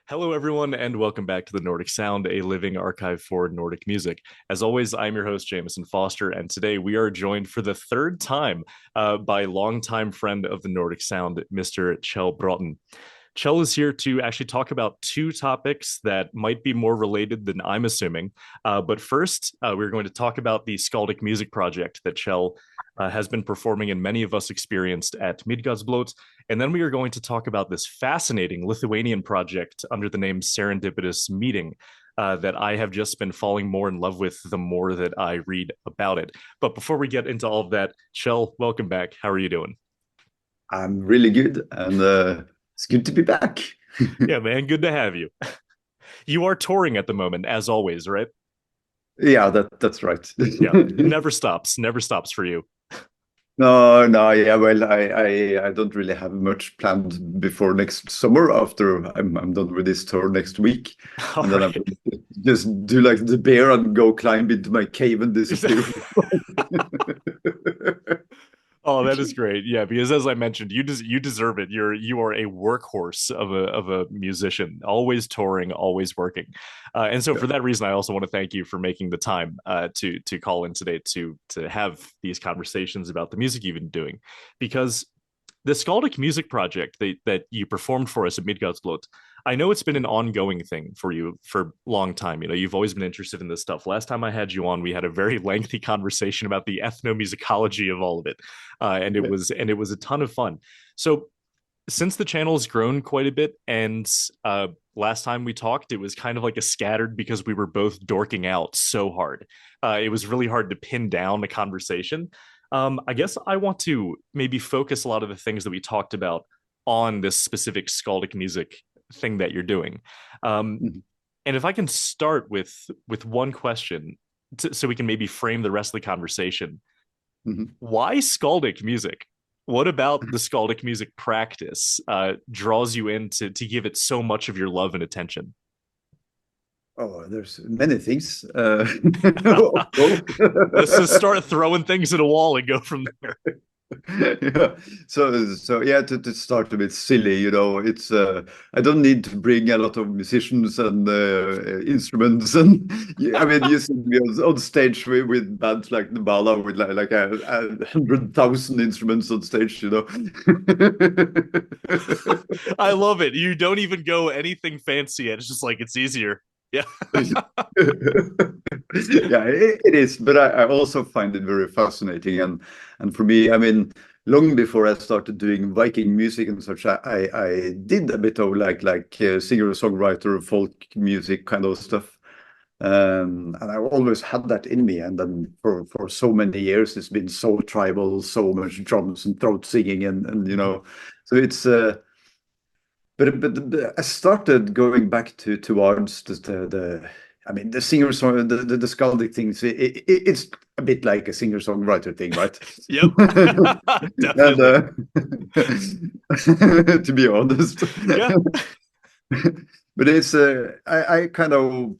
Hello, everyone, and welcome back to the Nordic Sound, a living archive for Nordic music. As always, I'm your host, Jameson Foster, and today we are joined for the third time by longtime friend of the Nordic Sound, Mr. Kjell Braaten. Kjell is here to actually talk about two topics that might be more related than I'm assuming. But first, we're going to talk about the Skaldic music project that Kjell has been performing and many of us experienced at Midgårdsblot. And then we are going to talk about this fascinating Lithuanian project under the name Serendipitous Meeting. That I have just been falling more in love with the more that I read about it. But before we get into all of that, Kjell, welcome back. How are you doing? I'm really good, and it's good to be back. Yeah, man, good to have you. You are touring at the moment, as always, right? Yeah, that's right. Yeah, never stops for you. No, no, yeah. Well, I don't really have much planned before next summer. After I'm done with this tour next week, All and then I'm right. gonna just do like the bear and go climb into my cave and disappear. Oh, that is great. Yeah, because as I mentioned, you deserve it. You are a workhorse of a musician, always touring, always working. And so for that reason, I also want to thank you for making the time to call in today to have these conversations about the music you've been doing, because the Skaldic music project that you performed for us at Midgårdsblot, I know it's been an ongoing thing for you for a long time. You know, you've always been interested in this stuff. Last time I had you on, we had a very lengthy conversation about the ethnomusicology of all of it, and it was a ton of fun. So since the channel has grown quite a bit, and last time we talked, it was kind of like a scattered because we were both dorking out so hard. It was really hard to pin down a conversation. I guess I want to maybe focus a lot of the things that we talked about on this specific Skaldic music thing that you're doing. Um, Mhm. and if I can start with one question, so we can maybe frame the rest of the conversation. Mhm. Why Skaldic music? What about the Skaldic music practice draws you in to give it so much of your love and attention? Oh, there's many things. Of course. Let's just start throwing things at a wall and go from there. Yeah. So yeah, to start a bit silly, it's I don't need to bring a lot of musicians and instruments, and yeah, I mean, you see me on stage with bands like Nabala with like a 100,000 instruments on stage. I love it. You don't even go anything fancy. It's just like it's easier. Yeah. Yeah, it is, but I also find it very fascinating, and for me, I mean, long before I started doing Viking music and such, I did a bit of like singer-songwriter, folk music kind of stuff, and I always had that in me. And then for so many years, it's been so tribal, so much drums and throat singing, and so it's. But I started going back towards the I mean the singer song the Skaldic things. It's a bit like a singer songwriter thing, right? Yep. And Definitely. to be honest, Yeah. but it's I kind of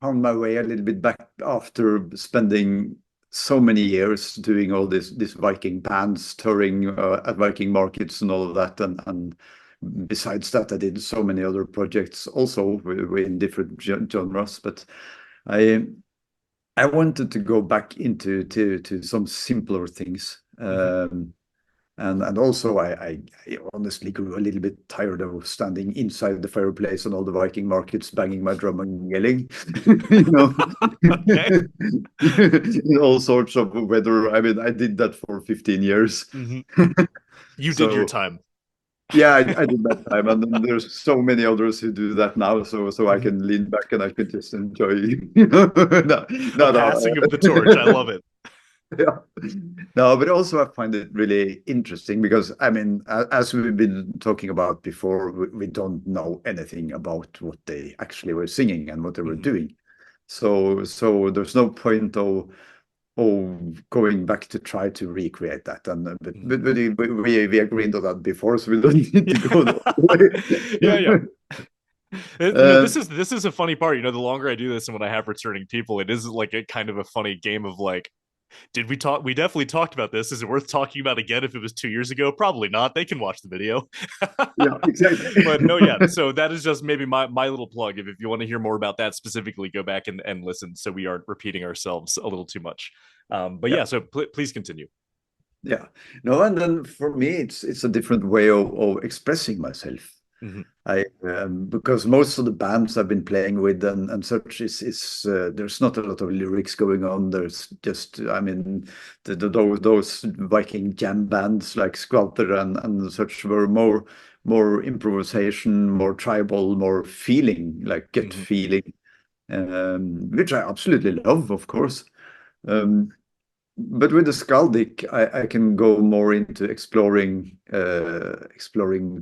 found my way a little bit back after spending so many years doing all this Viking bands, touring at Viking markets and all of that, and besides that, I did so many other projects also in different genres. But I I wanted to go back to some simpler things. Mhm. And also I honestly grew a little bit tired of standing inside the fireplace and all the Viking markets, banging my drum and yelling, you know, Okay. in all sorts of weather. I mean, I did that for 15 years. Hmm. You did your So time. yeah, I did that time, and then there's so many others who do that now. So I Mhm. can lean back and I can just enjoy. No, The no, passing of the torch. I love it. yeah. No, but also I find it really interesting because I mean, as we've been talking about before, we don't know anything about what they actually were singing and what they were Mhm. doing. So there's no point of going back to try to recreate that. And Mhm. but we agreed on that before, so we don't need to go Yeah. Yeah, yeah. there. This Um, is a funny part. The longer I do this and when I have returning people, it is like a kind of a funny game of like, Did we talk? We definitely talked about this. Is it worth talking about again if it was 2 years ago? Probably not. They can watch the video. Yeah, exactly. But no, yeah. So that is just maybe my little plug. If you want to hear more about that specifically, go back and listen so we aren't repeating ourselves a little too much. But Yeah. yeah, so please continue. Yeah. No, and then for me, it's a different way of expressing myself. Mm-hmm. I because most of the bands I've been playing with and such is there's not a lot of lyrics going on. There's just I mean those Viking jam bands like Skaldic and such were more improvisation, more tribal, more feeling, like gut Mm-hmm. feeling, which I absolutely love, of course. Um, but with the Skaldic, I can go more into exploring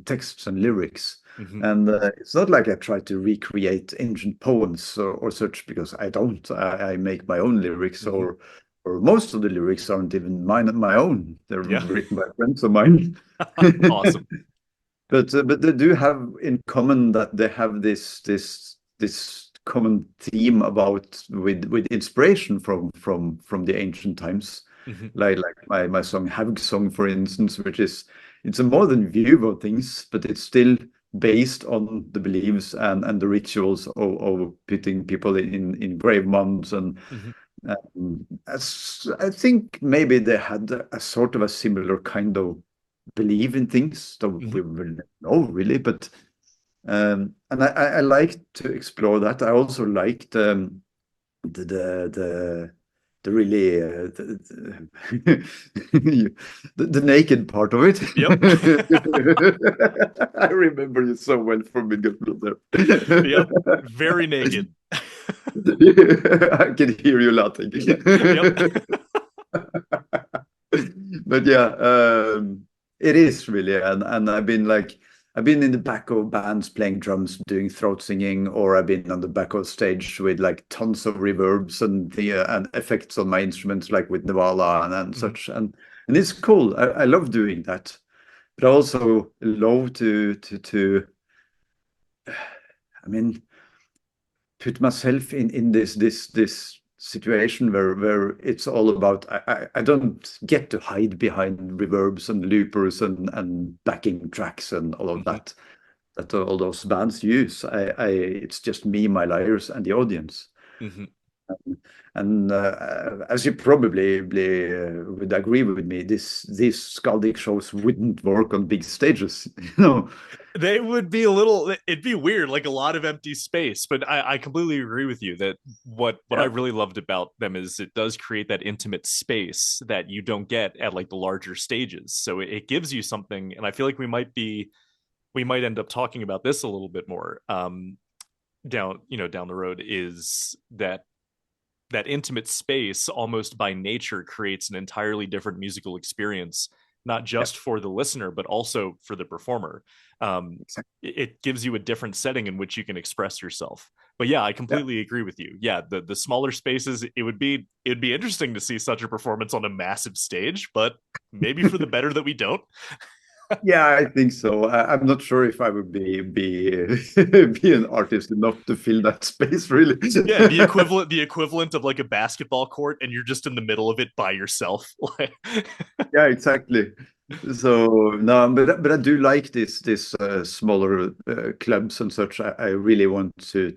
texts and lyrics. Mm-hmm. And it's not like I try to recreate ancient poems or such, because I don't. I make my own lyrics, Mm-hmm. or most of the lyrics aren't even my own. They're Yeah. written by friends of mine. Awesome. But they do have in common that they have this common theme about with inspiration from the ancient times, Mm-hmm. like my song Havg Song, for instance, which is it's a modern view of things, but it's still based on the beliefs and the rituals of putting people in grave mounds and Mm-hmm. as I think maybe they had a sort of a similar kind of believe in things that Mm-hmm. we will know really, but and I like to explore that. I also liked the the really the naked part of it. Yep. I remember you so well from Midgard Yep. there. Very naked. I can hear you laughing. Yep. But yeah, it is really, and I've been in the back of bands playing drums, doing throat singing, or I've been on the back of stage with like tons of reverbs and effects on my instruments, like with Nirvana and Mm-hmm. such, and it's cool. I love doing that, but I also love to I mean put myself in this situation where it's all about I don't get to hide behind reverbs and loopers and backing tracks and all of Mm-hmm. that all those bands use. I it's just me, my lyres, and the audience. Mm-hmm. And as you probably would agree with me, these Skaldic shows wouldn't work on big stages, you know. They would be a little, it'd be weird, like a lot of empty space. But I completely agree with you that what I Yeah, really loved about them is it does create that intimate space that you don't get at like the larger stages. So it gives you something, and I feel like we might end up talking about this a little bit more down the road, is that intimate space almost by nature creates an entirely different musical experience, not yeah, just for the listener but also for the performer. um, exactly. it gives you a different setting in which you can express yourself. But yeah, I Yeah. completely agree with you. Yeah, the smaller spaces, it'd be interesting to see such a performance on a massive stage, but maybe for the better that we don't. Yeah, I think so. I'm not sure if I would be be an artist enough to fill that space, really. Yeah, the equivalent of like a basketball court, and you're just in the middle of it by yourself. Yeah, exactly. So no, but I do like this smaller clubs and such. I really want to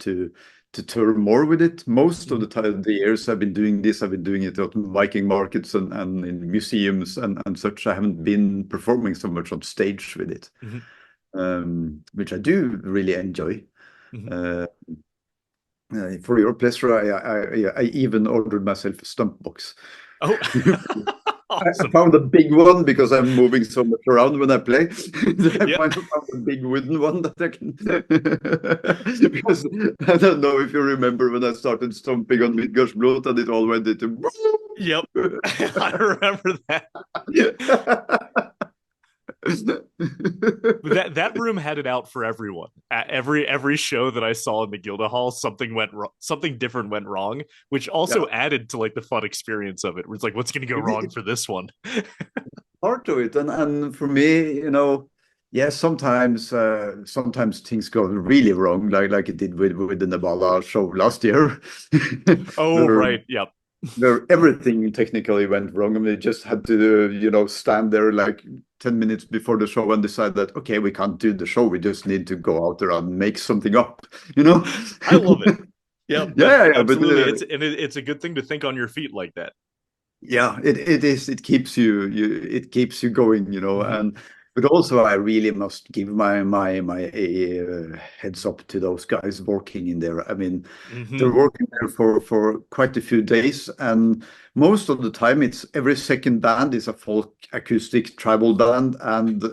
tour more with it. Most of the time, the years I've been doing this, I've been doing it at Viking markets and in museums and such. I haven't been performing so much on stage with it, Mm-hmm. which I do really enjoy. Mm-hmm. Uh, for your pleasure, I even ordered myself a stump box. Oh, I awesome. found a big one because I'm moving so much around when I play. I Yep. finally found a big wooden one that I can. Because I don't know if you remember when I started stomping on Midgardsblot and it all went into. Yep. I remember that. That room had it out for everyone. At every show that I saw in the Gilda Hall, something different went wrong, which Yeah, also added to like the fun experience of it. Where it's like, what's going to go wrong it's for this one? part of it, and for me, yeah, sometimes things go really wrong, like it did with the Nabala show last year, Oh, where right. Yep. where everything technically went wrong, and we just had to, stand there like 10 minutes before the show and decide that, okay, we can't do the show. We just need to go out there and make something up, I love it. Yeah, Yeah, yeah, but absolutely. It's a good thing to think on your feet like that. yeah, it is. It keeps it keeps you going, Hmm. and but also I really must give my heads up to those guys working in there. I mean, they're Hmm. working there for quite a few days, and most of the time it's every second band is a folk acoustic tribal band and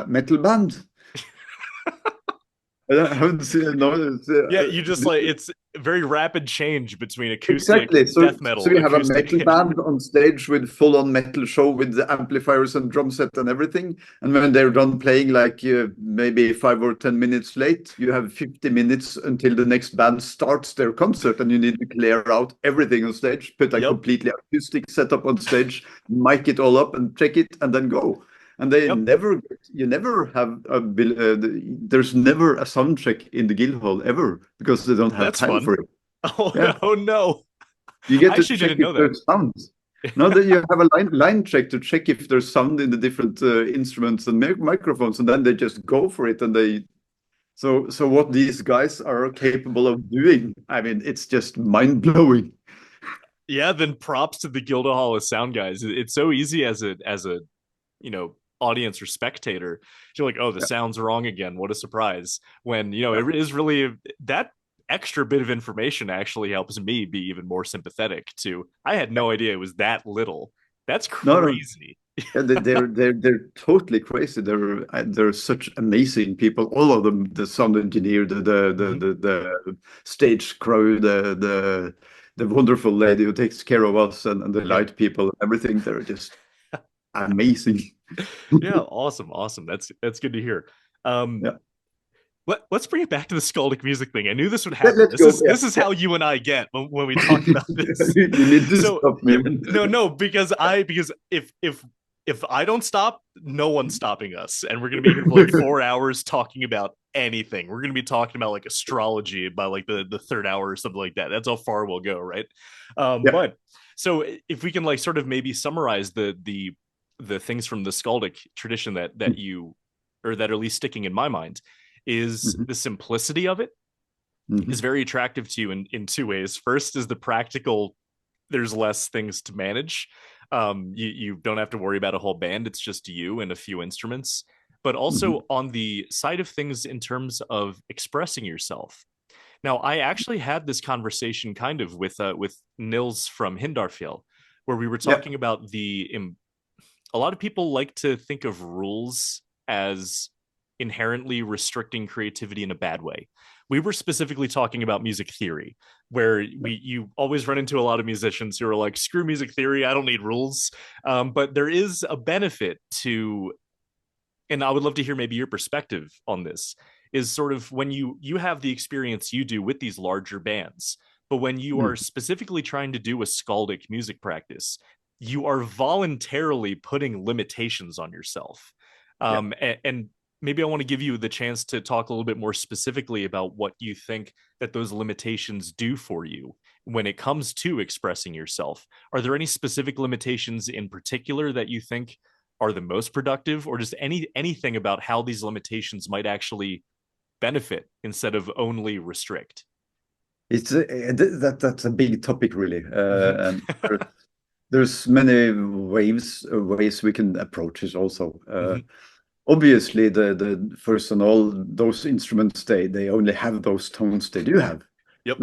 metal band. I haven't seen no, Yeah, you just like it's very rapid change between acoustic, exactly. So death so metal, we have a acoustic. metal band on stage with full-on metal show with the amplifiers and drum set and everything. And when they're done playing, like maybe 5 or 10 minutes late, you have 50 minutes until the next band starts their concert, and you need to clear out everything on stage, put a Yep, completely acoustic setup on stage, mic it all up, and check it, and then go. And they yep. never, you never have there's never a sound check in the Guildhall ever because they don't have That's time fun. for it. Oh, Yeah. oh no. You get I to actually check didn't if know that. there's sound. Now that you have a line check to check if there's sound in the different instruments and microphones, and then they just go for it. And so what these guys are capable of doing, I mean, it's just mind blowing. Yeah, then props to the Guildhall of Sound guys. It's so easy as a audience or spectator. You're like, oh, the Yeah. sound's wrong again. What a surprise. When it is really that extra bit of information actually helps me be even more sympathetic to. I had no idea it was that little. That's No, no, crazy. yeah, they're totally crazy. They're such amazing people. All of them, the sound engineer, Mhm. the stage crew, the wonderful lady who takes care of us, and the Yeah. light people, everything. They're just amazing. Yeah, awesome, awesome. That's good to hear. Um, Yeah. let's bring it back to the skaldic music thing. I knew this would Let, happen. let's This go. is Yeah, this is yeah. how you and I get when we talk about this. You need to So stop me. no, because if I don't stop, no one's stopping us, and we're gonna be here for like 4 hours talking about anything. We're gonna be talking about like astrology by like the third hour or something like that. That's how far we'll go, right? Yeah. But so if we can like sort of maybe summarize the things from the skaldic tradition that you or that are at least sticking in my mind is Mhm, the simplicity of it is mhm, very attractive to you in two ways. First is the practical, there's less things to manage. You don't have to worry about a whole band, it's just you and a few instruments. But mhm. also on the side of things in terms of expressing yourself. Now, I actually had this conversation kind of with Nils from Hindarfjell, where we were Yeah. talking about a lot of people like to think of rules as inherently restricting creativity in a bad way. We were specifically talking about music theory, where you always run into a lot of musicians who are like, "Screw music theory, I don't need rules." But there is a benefit to, and I would love to hear maybe your perspective on this. Is sort of when you have the experience you do with these larger bands, but when you are Mm. specifically trying to do a skaldic music practice, you are voluntarily putting limitations on yourself. Yeah. And maybe I want to give you the chance to talk a little bit more specifically about what you think that those limitations do for you when it comes to expressing yourself. Are there any specific limitations in particular that you think are the most productive, or just anything about how these limitations might actually benefit instead of only restrict? It's that's a big topic, really, Mm-hmm. and there's many ways we can approach it. Also, Mm-hmm. obviously, the first and all, those instruments they only have those tones they do have. Yep.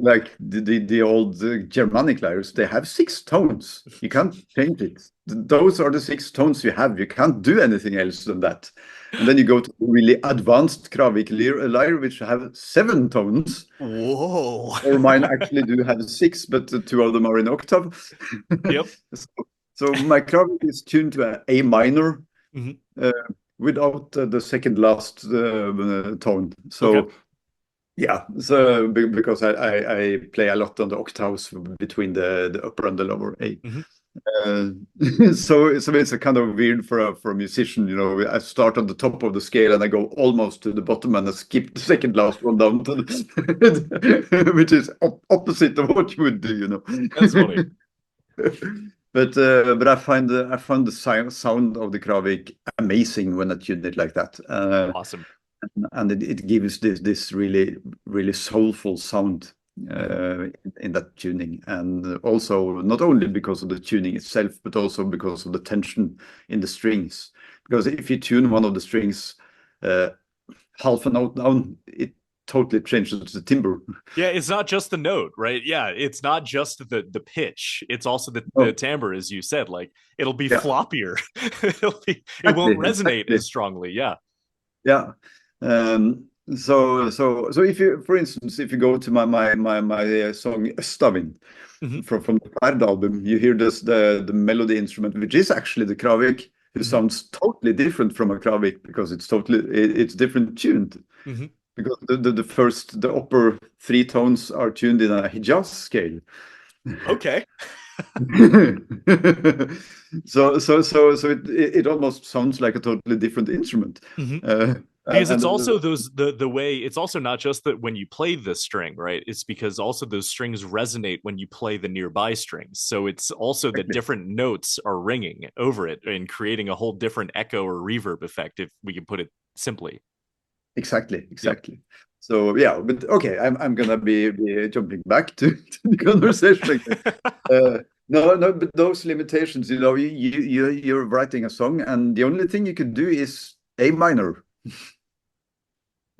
Like the old Germanic lyres, they have six tones. You can't change it. Those are the six tones you have. You can't do anything else than that. And then you go to really advanced Kravik lyre, which have seven tones. Whoa. Or mine actually do have six, but the two of them are in octave. Yep. so, so my Kravik is tuned to A minor Mm-hmm. uh, without the second last tone. Okay. So yeah, so because I play a lot on the octaves between the upper and the lower A. Mm-hmm. Uh, so it's a kind of weird for a musician, I start on the top of the scale and I go almost to the bottom and I skip the second last one down to which is opposite of what you would do. That's funny. But I find the sound of the Kravik amazing when I tune it like that. Awesome. And it gives this really soulful sound in that tuning, and also not only because of the tuning itself, but also because of the tension in the strings. Because if you tune one of the strings half a note down, it totally changes the timbre. Yeah, it's not just the note, right? Yeah, it's not just the pitch. It's also the Oh, timbre, as you said. Like it'll be yeah, floppier. It won't resonate exactly. as strongly. Yeah. Yeah. So if you, for instance, if you go to my song Stavin Hmm. from the third album, you hear the melody instrument, which is actually the Kravik, who Hmm. sounds totally different from a Kravik because it's different tuned. Hmm. Because the upper three tones are tuned in a Hijaz scale. Okay. So it almost sounds like a totally different instrument. Hmm. Uh, Because it's and also the way it's also not just that when you play the string, right? It's because also those strings resonate when you play the nearby strings. So it's also that Exactly, different notes are ringing over it and creating a whole different echo or reverb effect, if we can put it simply. exactly, Yep. exactly. So yeah, but okay, I'm gonna be jumping back to the conversation again. No, but those limitations, you're writing a song, and the only thing you can do is A minor.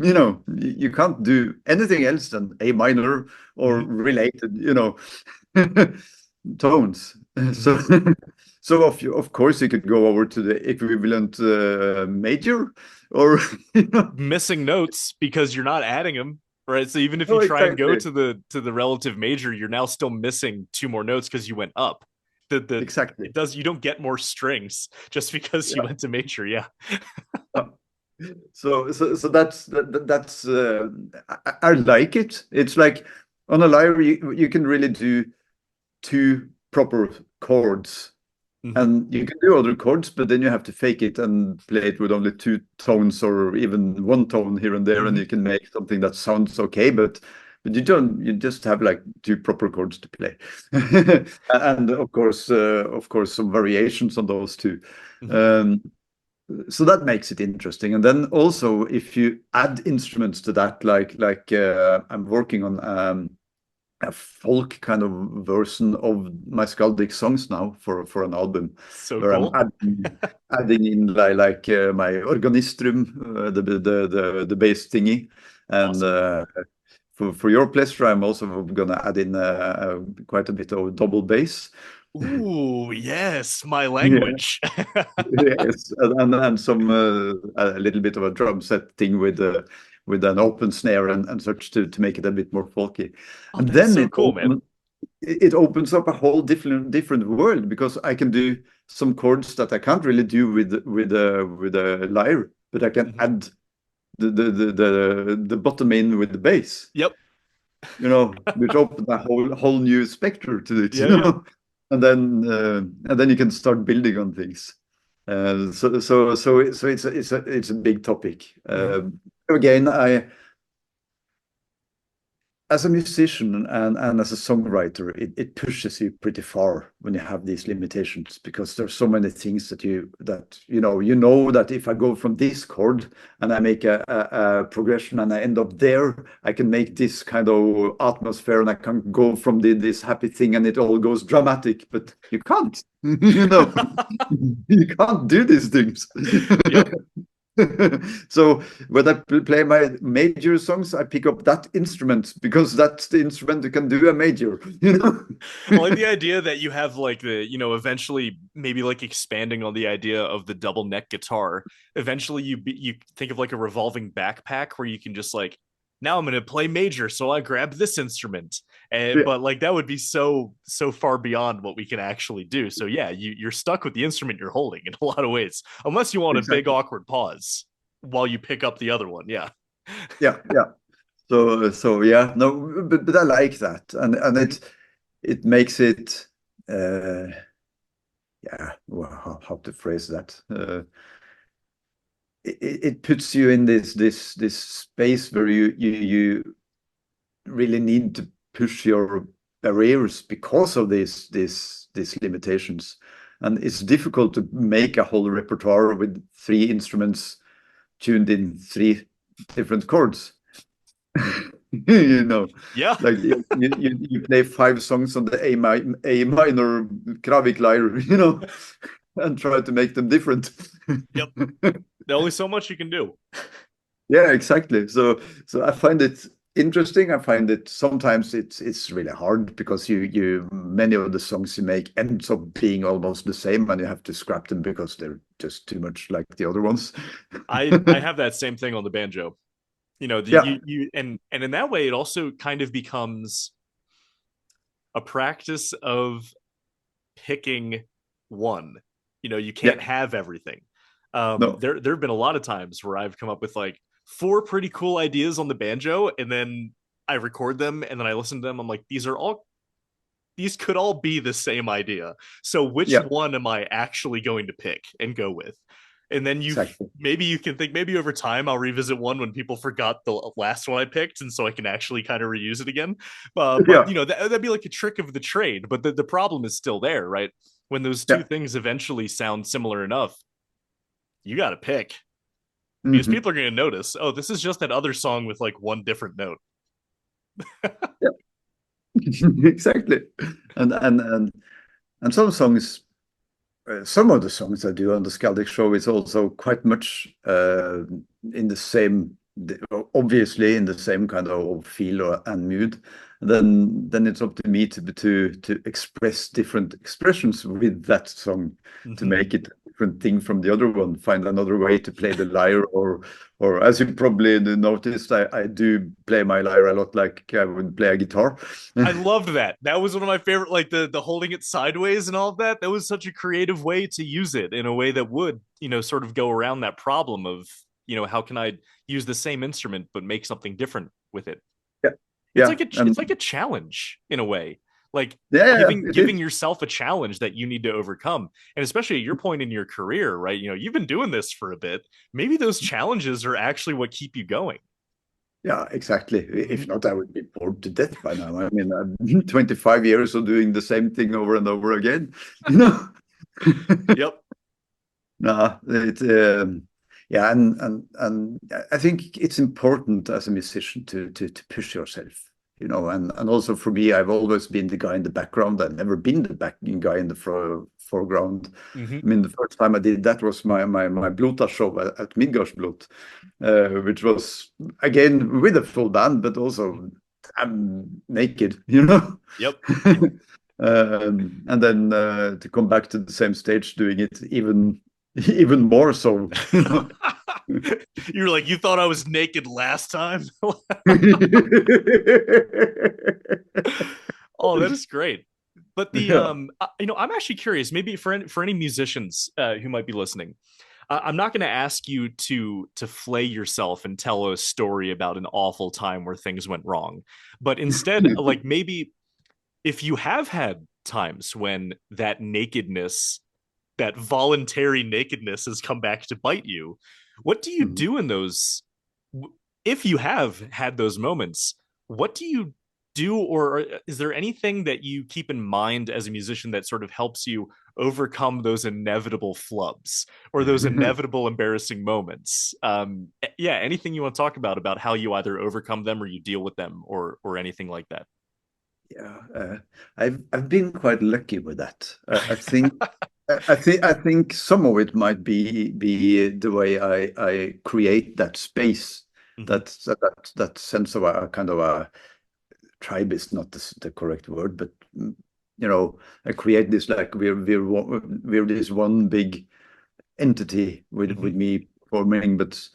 You can't do anything else than A minor or Hmm. related, tones. So, Hmm. so of course you could go over to the equivalent major, or Missing notes because you're not adding them, right? So even if you oh, try and go exactly, to the relative major, you're now still missing two more notes because you went up. The exactly. it does you don't get more strings just because you Yeah. went to major. Yeah. Uh, so that's I like it. It's like on a lyre you can really do two proper chords. Hmm. And you can do other chords, but then you have to fake it and play it with only two tones or even one tone here and there, and Hmm. you can make something that sounds okay, but you just have like two proper chords to play. And of course some variations on those two. Hmm. Um, so that makes it interesting. And then also if you add instruments to that, like I'm working on a folk kind of version of my Skaldic songs now for an album, So where I'm cool. adding in like my organistrum, the bass thingy, and Awesome. for your pleasure, I'm also gonna add in quite a bit of double bass. Ooh, yes, my Yeah. language. Yes, and some a little bit of a drum set thing with an open snare and such to make it a bit more folky. Oh, And that's then so cool, man. it opens up a whole different world, because I can do some chords that I can't really do with a lyre, but I can Hmm. add the bottom in with the bass, Yep. which opens a whole new spectrum to it, Yeah, yeah. and then you can start building on things. So it's a big topic. Hmm. Again, as a musician and as a songwriter, it pushes you pretty far when you have these limitations, because there's so many things that that if I go from this chord and I make a progression and I end up there, I can make this kind of atmosphere, and I can go from this happy thing and it all goes dramatic, but you can't. You can't do these things. Yep. So when I play my major songs, I pick up that instrument because that's the instrument that can do a major. I like the idea that you have like eventually maybe like expanding on the idea of the double neck guitar. Eventually, you think of like a revolving backpack where you can just like, now I'm going to play major, so I grab this instrument. And Yeah, but like that would be so far beyond what we can actually do. So yeah, you're stuck with the instrument you're holding in a lot of ways, unless you want a big exactly. awkward pause while you pick up the other one. Yeah. Yeah, yeah. So yeah, no, but I like that, and it makes it, uh, yeah, well, how to phrase that? It puts you in this space where you really need to push your barriers because of these limitations. And it's difficult to make a whole repertoire with 3 instruments tuned in 3 different chords. You know, Yeah. like you play 5 songs on the A minor Kravik lyre, you know, and try to make them different. Yep. There's only so much you can do. Yeah, exactly. So I find it interesting. I find it sometimes it's really hard because you many of the songs you make ends up being almost the same, and you have to scrap them because they're just too much like the other ones. I have that same thing on the banjo. Yeah, You and in that way it also kind of becomes a practice of picking one. You yeah, can't have everything. no, There have been a lot of times where I've come up with like 4 pretty cool ideas on the banjo, and then I record them, and then I listen to them. I'm like, these could all be the same idea. So which yeah, one am I actually going to pick and go with? And then exactly. maybe you can think, maybe over time I'll revisit one when people forgot the last one I picked, and so I can actually kind of reuse it again. But Yeah, that'd be like a trick of the trade. But the problem is still there, right? When those two yeah. things eventually sound similar enough, you got to pick, because Hmm. people are going to notice. Oh, this is just that other song with like one different note. Yeah, exactly. And some songs, some of the songs I do on the Skaldic show is also quite much in the same, obviously in the same kind of feel and mood. Then it's up to me to express different expressions with that song to Mm-hmm. make it a different thing from the other one. Find another way to play the lyre, or as you probably noticed, I do play my lyre a lot like I would play a guitar. I loved that. That was one of my favorite, like the holding it sideways and all of that. That was such a creative way to use it in a way that would, sort of go around that problem of, how can I use the same instrument but make something different with it? Yeah, It's yeah, like and it's like a challenge in a way. Like yeah, giving it giving is. yourself a challenge that you need to overcome. And especially at your point in your career, right? You've been doing this for a bit. Maybe those challenges are actually what keep you going. Yeah, exactly. If Mm-hmm. not, I would be bored to death by now. I mean, I'm 25 years of doing the same thing over and over again, you know? Yep. No, yeah, and I think it's important as a musician to push yourself, you know, and also for me, I've always been the guy in the background. I've never been the backing guy in the foreground. Mm-hmm. I mean, the first time I did that was my Blota show at Midgardsblot, which was again with a full band, but also I'm naked, you know. Yep. And then to come back to the same stage doing it even more so, you know. You were like, you thought I was naked last time? Oh, that is great. But Yeah. I'm actually curious, maybe for any musicians who might be listening. I'm not going to ask you to flay yourself and tell a story about an awful time where things went wrong, but instead, like maybe if you have had times when that nakedness, that voluntary nakedness, has come back to bite you, what do you Mhm. do in those? If you have had those moments, what do you do, or is there anything that you keep in mind as a musician that sort of helps you overcome those inevitable flubs or those inevitable embarrassing moments? Yeah, anything you want to talk about how you either overcome them or you deal with them, or anything like that. Yeah, I've been quite lucky with that. I think some of it might be the way I create that space, Mm-hmm. that sense of a kind of a tribe is not the correct word, but you know, I create this like we're this one big entity with Mm-hmm. me forming, but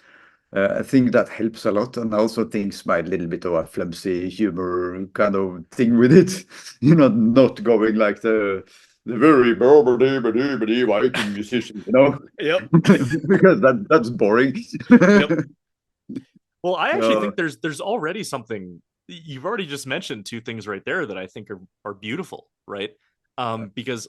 I think that helps a lot, and I also think my little bit of a flimsy humor kind of thing with it, you know, not going like the very Viking musician, you know, Yep. because that's boring. Yep. Well, I actually uh, think there's already something you've already just mentioned, two things right there that I think are beautiful, right? Because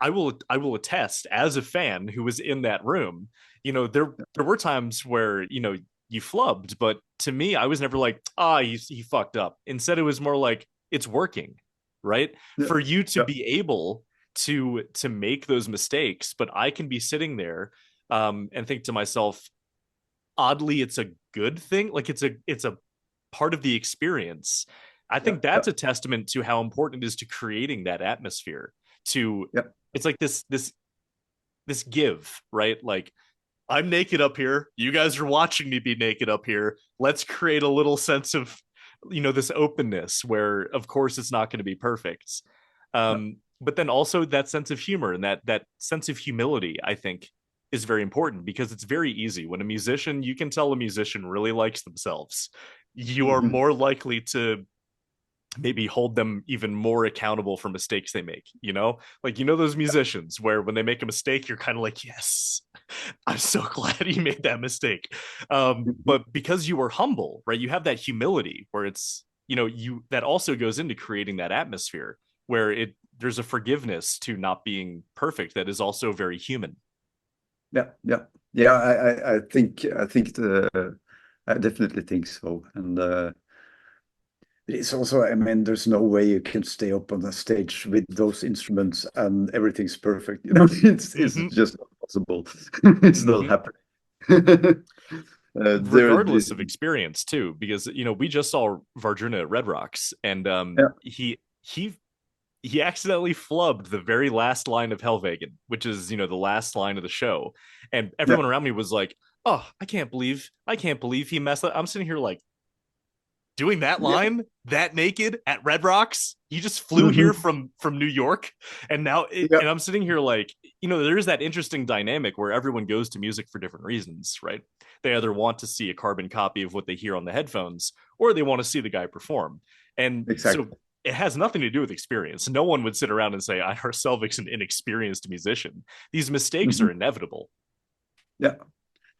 I will attest as a fan who was in that room, there were times where, you flubbed, but to me, I was never like, he fucked up. Instead, it was more like it's working. right? Yeah. For you to Yeah. be able to make those mistakes, but I can be sitting there and think to myself, oddly, it's a good thing. Like it's a part of the experience. I Yeah. think that's a testament to how important it is to creating that atmosphere. To Yeah. It's like this give, right? Like, I'm naked up here. You guys are watching me be naked up here. Let's create a little sense of, this openness where, of course, it's not going to be perfect. Yeah. But then also that sense of humor and that sense of humility, I think, is very important because it's very easy when you can tell a musician really likes themselves. You are Mhm. more likely to maybe hold them even more accountable for mistakes they make, like those musicians where when they make a mistake you're kind of like, yes, I'm so glad you made that mistake. Mhm. But because you were humble, right, you have that humility where it's, you that also goes into creating that atmosphere where there's a forgiveness to not being perfect that is also very human. Yeah. Yeah. Yeah. I definitely think so. And it's also, I mean, there's no way you can stay up on the stage with those instruments and everything's perfect. It's Mm-hmm. just not possible. It's not Mm-hmm. happening. There, Regardless of experience too, because we just saw Vardruna at Red Rocks, and yeah, he accidentally flubbed the very last line of Helvegen, which is the last line of the show, and yeah, everyone around me was like, "Oh, I can't believe he messed up." I'm sitting here like, doing that yeah. line that naked at Red Rocks. He just flew here Mhm. from New York, and Yeah, and I'm sitting here like, there's that interesting dynamic where everyone goes to music for different reasons, right? They either want to see a carbon copy of what they hear on the headphones, or they want to see the guy perform. And so exactly. it has nothing to do with experience. No one would sit around and say, Einar Selvik's an inexperienced musician. These mistakes are Mhm. inevitable. Yeah.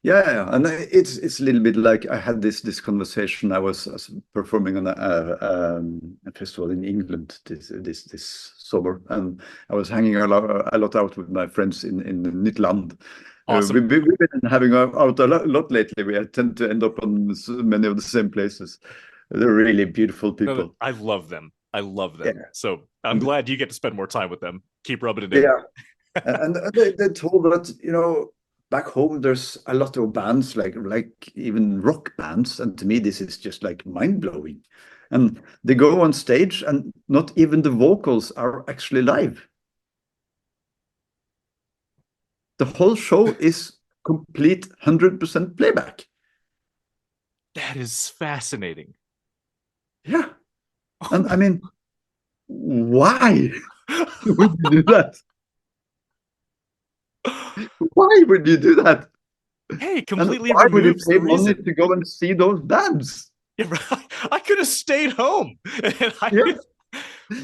Yeah, yeah, and it's a little bit like I had this conversation. I was performing on a festival in England this summer, and I was hanging a lot out with my friends in Nitland. Awesome. We've been having out a lot lately. We tend to end up on many of the same places. They're really beautiful No, people. I love them. I love them. Yeah, So I'm and glad you get to spend more time with them. Keep rubbing it in. yeah, and they told that, back home there's a lot of bands like even rock bands, and to me this is just like mind blowing. And they go on stage, and not even the vocals are actually live. The whole show is complete 100% playback. That is fascinating. Yeah, and I mean, why would you do that? Why would you do that? Hey, And completely why would you removes pay the money reason. to go and see those bands? Yeah, right. I could have stayed home. And Yeah, you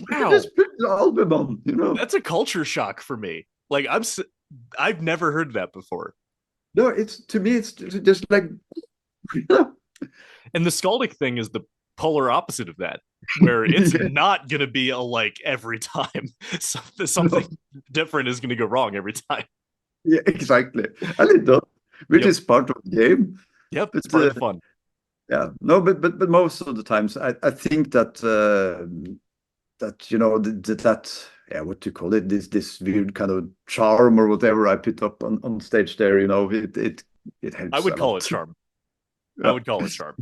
could wow, just put the album on. that's a culture shock for me. Like I've never heard that before. No, it's to me, it's just like, And the Skaldic thing is the polar opposite of that, where it's yeah, not going to be a like every time. Something no, different is going to go wrong every time. yeah, exactly. And it does, which Yep. is part of the game. Yep. It's But part of the fun. yeah, no, but most of the times, I think that that yeah, what do you call it? This weird kind of charm or whatever I put up on stage there. It I helps would a call it lot. charm. I Yeah. would call it charm.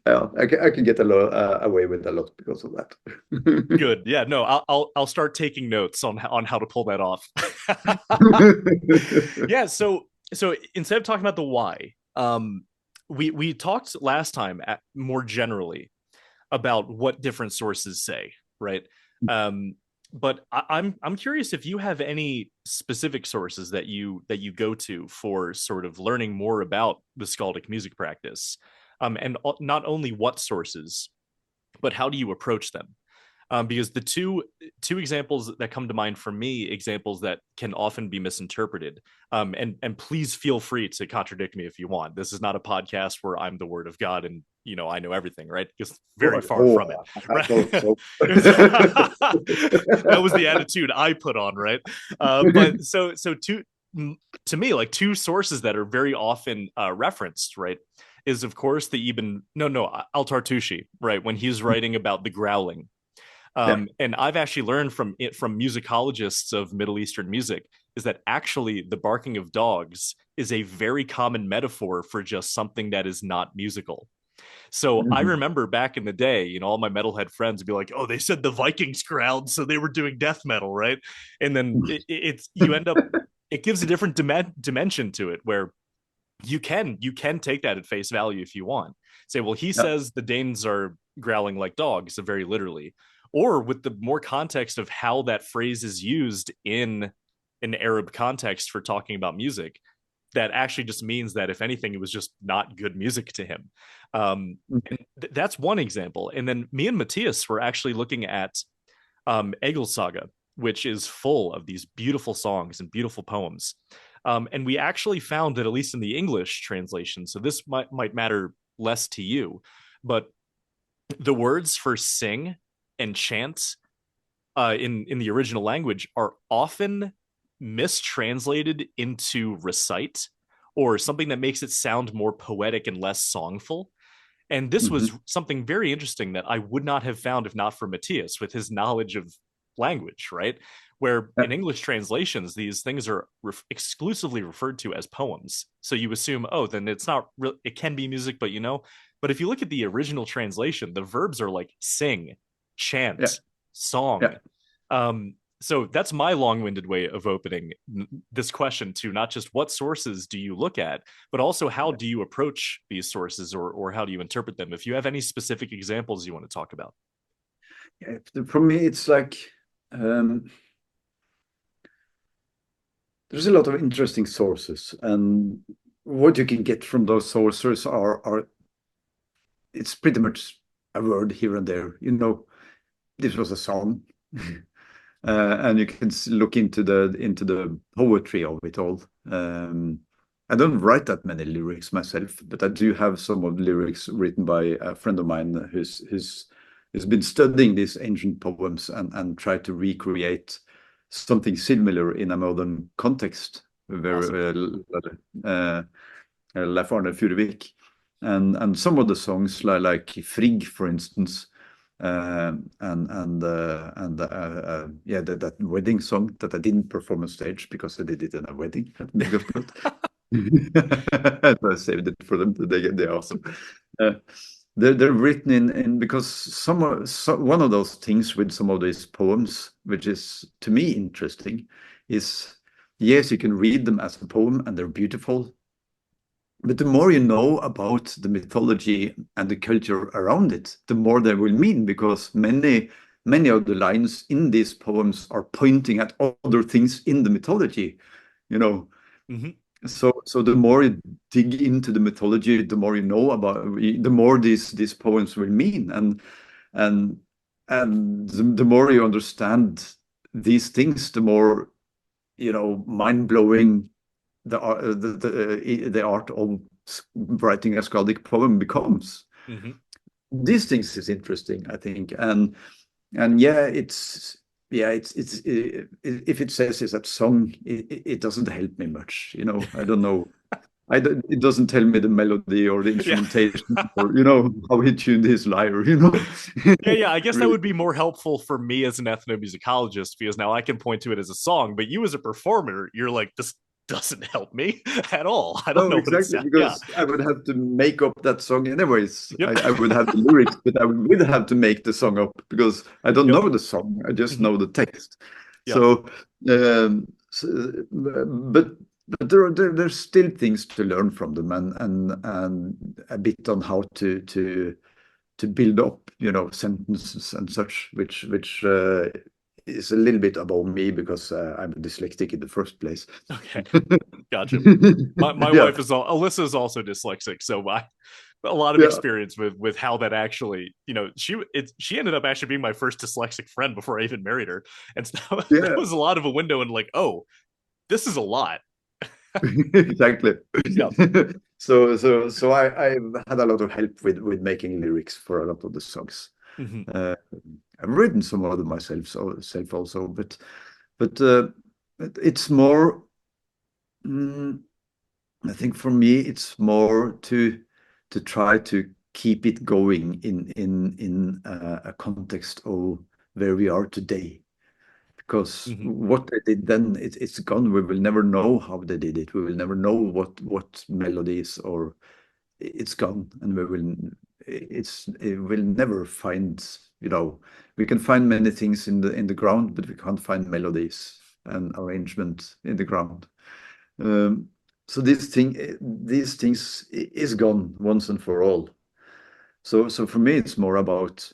Yeah, I can get away with a lot because of that. Good. Yeah. No. I'll start taking notes on how to pull that off. Yeah. So instead of talking about the why, we talked last time more generally about what different sources say, right? Um, but I'm curious if you have any specific sources that you go to for sort of learning more about the Skaldic music practice, and not only what sources, but how do you approach them? Because the two examples that come to mind for me, examples that can often be misinterpreted, and please feel free to contradict me if you want. This is not a podcast where I'm the word of God and I know everything, right? Because very far Oh, from it, I right? thought so. That was the attitude I put on, right? But so to me, like two sources that are very often referenced, right? is, of course, the Ibn, no, Al-Tartushi, right? When he's writing about the growling. Yeah. And I've actually learned from musicologists of Middle Eastern music is that actually the barking of dogs is a very common metaphor for just something that is not musical. So I Mhm. remember back in the day, all my metalhead friends would be like, "Oh, they said the Vikings growled, so they were doing death metal, right?" And then it's you end up, it gives a different dimension to it, where you can take that at face value if you want. Say, well, he Yeah. says the Danes are growling like dogs, so very literally, or with the more context of how that phrase is used in an Arab context for talking about music, that actually just means that if anything, it was just not good music to him. And that's one example. And then me and Matthias were actually looking at Egil Saga, which is full of these beautiful songs and beautiful poems. And we actually found that, at least in the English translation, so this might matter less to you, but the words for sing and chant in the original language are often mistranslated into recite, or something that makes it sound more poetic and less songful. And this was Mhm. something very interesting that I would not have found if not for Matthias, with his knowledge of language, right? Where Yeah. in English translations, these things are exclusively referred to as poems. So you assume, oh, then it's not real, it can be music, but but if you look at the original translation, the verbs are like sing, Yeah. chant, song. Yeah. So that's my long-winded way of opening this question to not just what sources do you look at, but also how do you approach these sources, or how do you interpret them? If you have any specific examples you want to talk about. Yeah. For me, it's like um, there's a lot of interesting sources, and what you can get from those sources are it's pretty much a word here and there. This was a song, and you can look into the poetry of it all. I don't write that many lyrics myself, but I do have some of the lyrics written by a friend of mine who's been studying these ancient poems and tried to recreate something similar in a modern context. Awesome. Very Leif Arne Furuvik, and some of the songs like Frigg, for instance, yeah, that wedding song that I didn't perform on stage because I did it in a wedding at Midgårdsblot. I saved it for them the day after. Awesome. Uh, they're written in because one of those things with some of these poems, which is to me interesting, is yes, you can read them as a poem and they're beautiful, but the more you know about the mythology and the culture around it, the more they will mean, because many of the lines in these poems are pointing at other things in the mythology, you know. Mm-hmm. So the more you dig into the mythology, the more you know about, the more these poems will mean, and the more you understand these things, the more mind blowing the art of writing a Skaldic poem becomes. Mm-hmm. These things is interesting, I think, and yeah, it's if it says it's a song, it doesn't help me much. I don't know. It doesn't tell me the melody or the Yeah. instrumentation or how he tuned his lyre. Yeah. I guess that Really. would be more helpful for me as an ethnomusicologist, because now I can point to it as a song, but you as a performer, you're like, this doesn't help me at all. I don't No, know what it's. exactly, Yeah. because I would have to make up that song anyways. Yep. I would have the lyrics, but I would have to make the song up because I don't Yep. know the song. I just Mm-hmm. know the text. Yeah. So, but there's still things to learn from them, and a bit on how to build up, sentences and such, which is a little bit above me because I'm dyslexic in the first place. Okay. Gotcha. My Yeah, wife is Alyssa is also dyslexic, so I a lot of yeah, experience with how that actually, she ended up actually being my first dyslexic friend before I even married her, and so that yeah. was a lot of a window, and like, oh, this is a lot. Exactly. Yeah. So I've had a lot of help with making lyrics for a lot of the songs. Hmm. Uh, I've written some of them myself, self also, but it's more. I think for me, it's more to to try to keep it going in a context of where we are today. Because what they did then, it's gone. We will never know how they did it. We will never know what melodies, or it's gone, and it will never find. We can find many things in the ground, but we can't find melodies and arrangement in the ground. So these things is gone once and for all. So for me, it's more about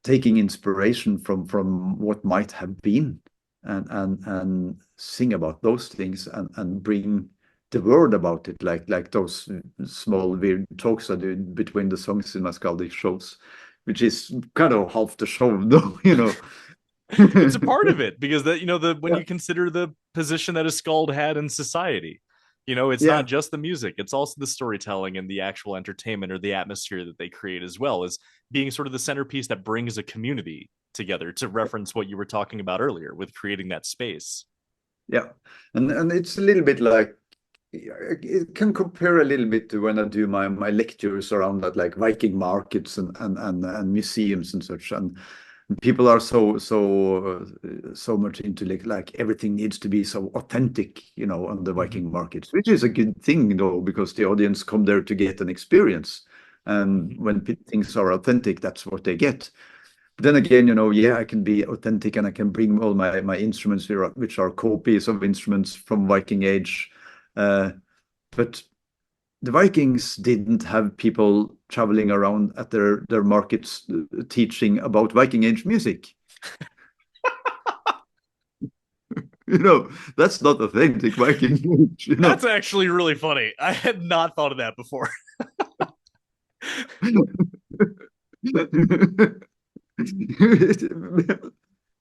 taking inspiration from what might have been, and sing about those things, and bring the word about it, like those small weird talks I do between the songs in my Skaldic shows, which is kind of half the show, though, It's a part of it, because when Yeah. you consider the position that a skald had in society, it's Yeah. not just the music, it's also the storytelling and the actual entertainment or the atmosphere that they create, as well as being sort of the centerpiece that brings a community together, to reference what you were talking about earlier with creating that space. Yeah. And it's a little bit like, it can compare a little bit to when I do my lectures around that, like Viking markets and museums and such. And people are so much into like everything needs to be so authentic, on the Viking markets, which is a good thing, though, because the audience come there to get an experience. And when things are authentic, that's what they get. But then again, yeah, I can be authentic, and I can bring all my instruments here, which are copies of instruments from Viking age. But the Vikings didn't have people traveling around at their markets teaching about Viking age music. That's not authentic Viking age. That's actually really funny. I had not thought of that before.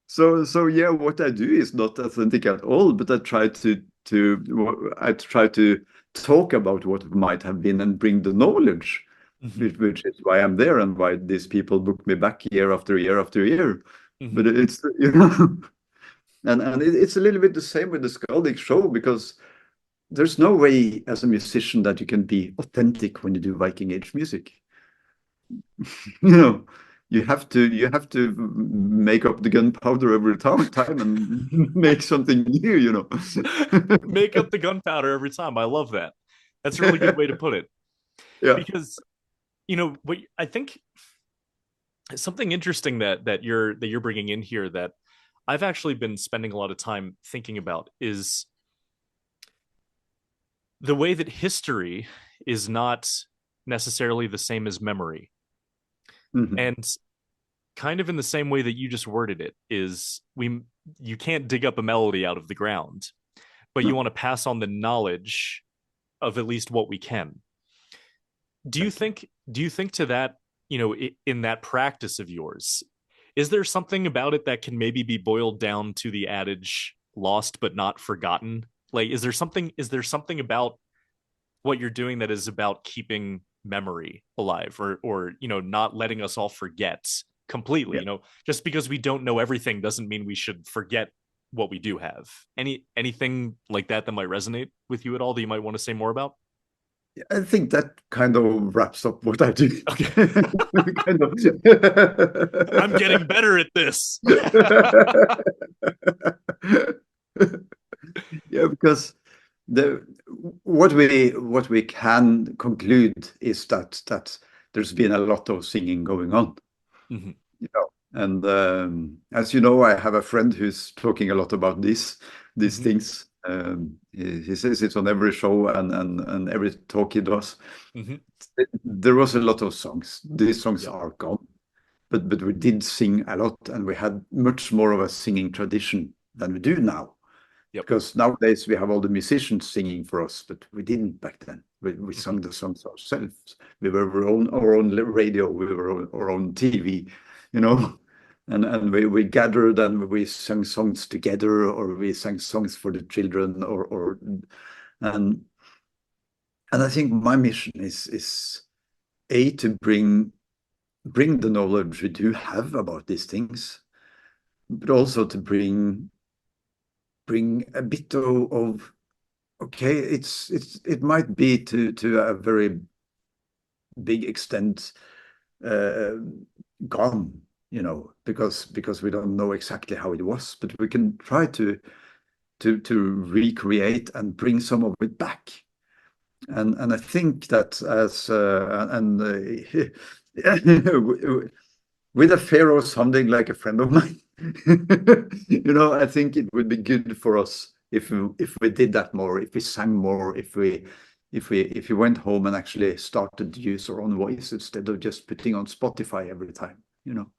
So yeah, what I do is not authentic at all, but I try to talk about what might have been and bring the knowledge, which is why I'm there and why these people book me back year after year after year. But it's and it's a little bit the same with the Skaldic show, because there's no way as a musician that you can be authentic when you do Viking age music. you know you have to make up the gunpowder every time and make something new. Make up the gunpowder every time. I love that. That's a really good way to put it. Yeah. Because what I think something interesting that you're bringing in here, that I've actually been spending a lot of time thinking about, is the way that history is not necessarily the same as memory. And kind of in the same way that you just worded it, is you can't dig up a melody out of the ground, but you want to pass on the knowledge of at least what we can. Do you think to that, in that practice of yours, is there something about it that can maybe be boiled down to the adage lost but not forgotten? Like, is there something about what you're doing that is about keeping memory alive, or not letting us all forget completely? Yeah. Just because we don't know everything doesn't mean we should forget what we do have. Anything like that might resonate with you at all, that you might want to say more about? I think that kind of wraps up what I do. Okay. Kind of. I'm getting better at this. Yeah, because what we can conclude is that there's been a lot of singing going on. And as you know, I have a friend who's talking a lot about these things. He says it's on every show and every talk he does. There was a lot of songs. These songs are gone, but we did sing a lot, and we had much more of a singing tradition than we do now. Because nowadays we have all the musicians singing for us, but we didn't back then. We sung the songs ourselves. We were our own radio. We were our own TV, and we gathered and we sang songs together, or we sang songs for the children, and I think my mission is to bring the knowledge we do have about these things, but also to bring a bit of okay, it might be to a very big extent gone, you know, because we don't know exactly how it was, but we can try to recreate and bring some of it back. And I think that with a pharaoh sounding like a friend of mine, you know, I think it would be good for us if we did that more, if we sang more, if we went home and actually started to use our own voice instead of just putting on Spotify every time, you know.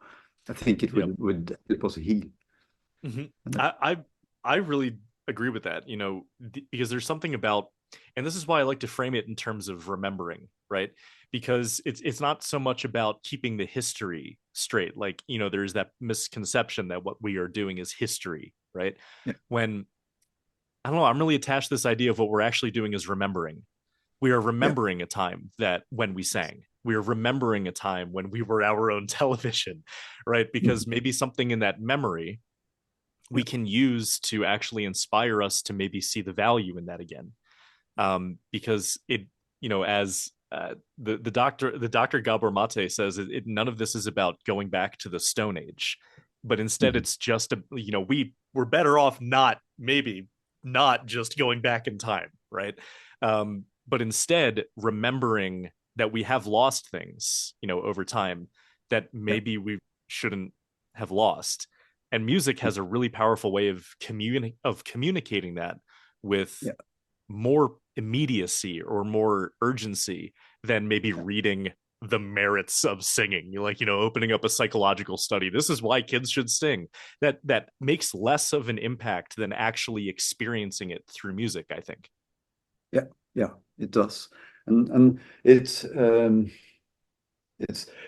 I think it would help us heal. Mm-hmm. I really agree with that, you know, because there's something about, and this is why I like to frame it in terms of remembering, right? Because it's not so much about keeping the history straight. Like, you know, there's that misconception that what we are doing is history, right? Yeah. When, I don't know, I'm really attached to this idea of what we're actually doing is remembering. We are remembering a time that when we sang. We are remembering a time when we were our own television, right? Because maybe something in that memory we can use to actually inspire us to maybe see the value in that again. Because it, you know, as the Dr. Kjell Braaten says, none of this is about going back to the Stone Age, but instead it's just you know, we're better off not just going back in time, right? But instead remembering that we have lost things, you know, over time that maybe we shouldn't have lost. And music has a really powerful way of communicating that with more immediacy or more urgency than maybe reading the merits of singing. You like, you know, opening up a psychological study. This is why kids should sing. That makes less of an impact than actually experiencing it through music, I think. Yeah, it does. And it's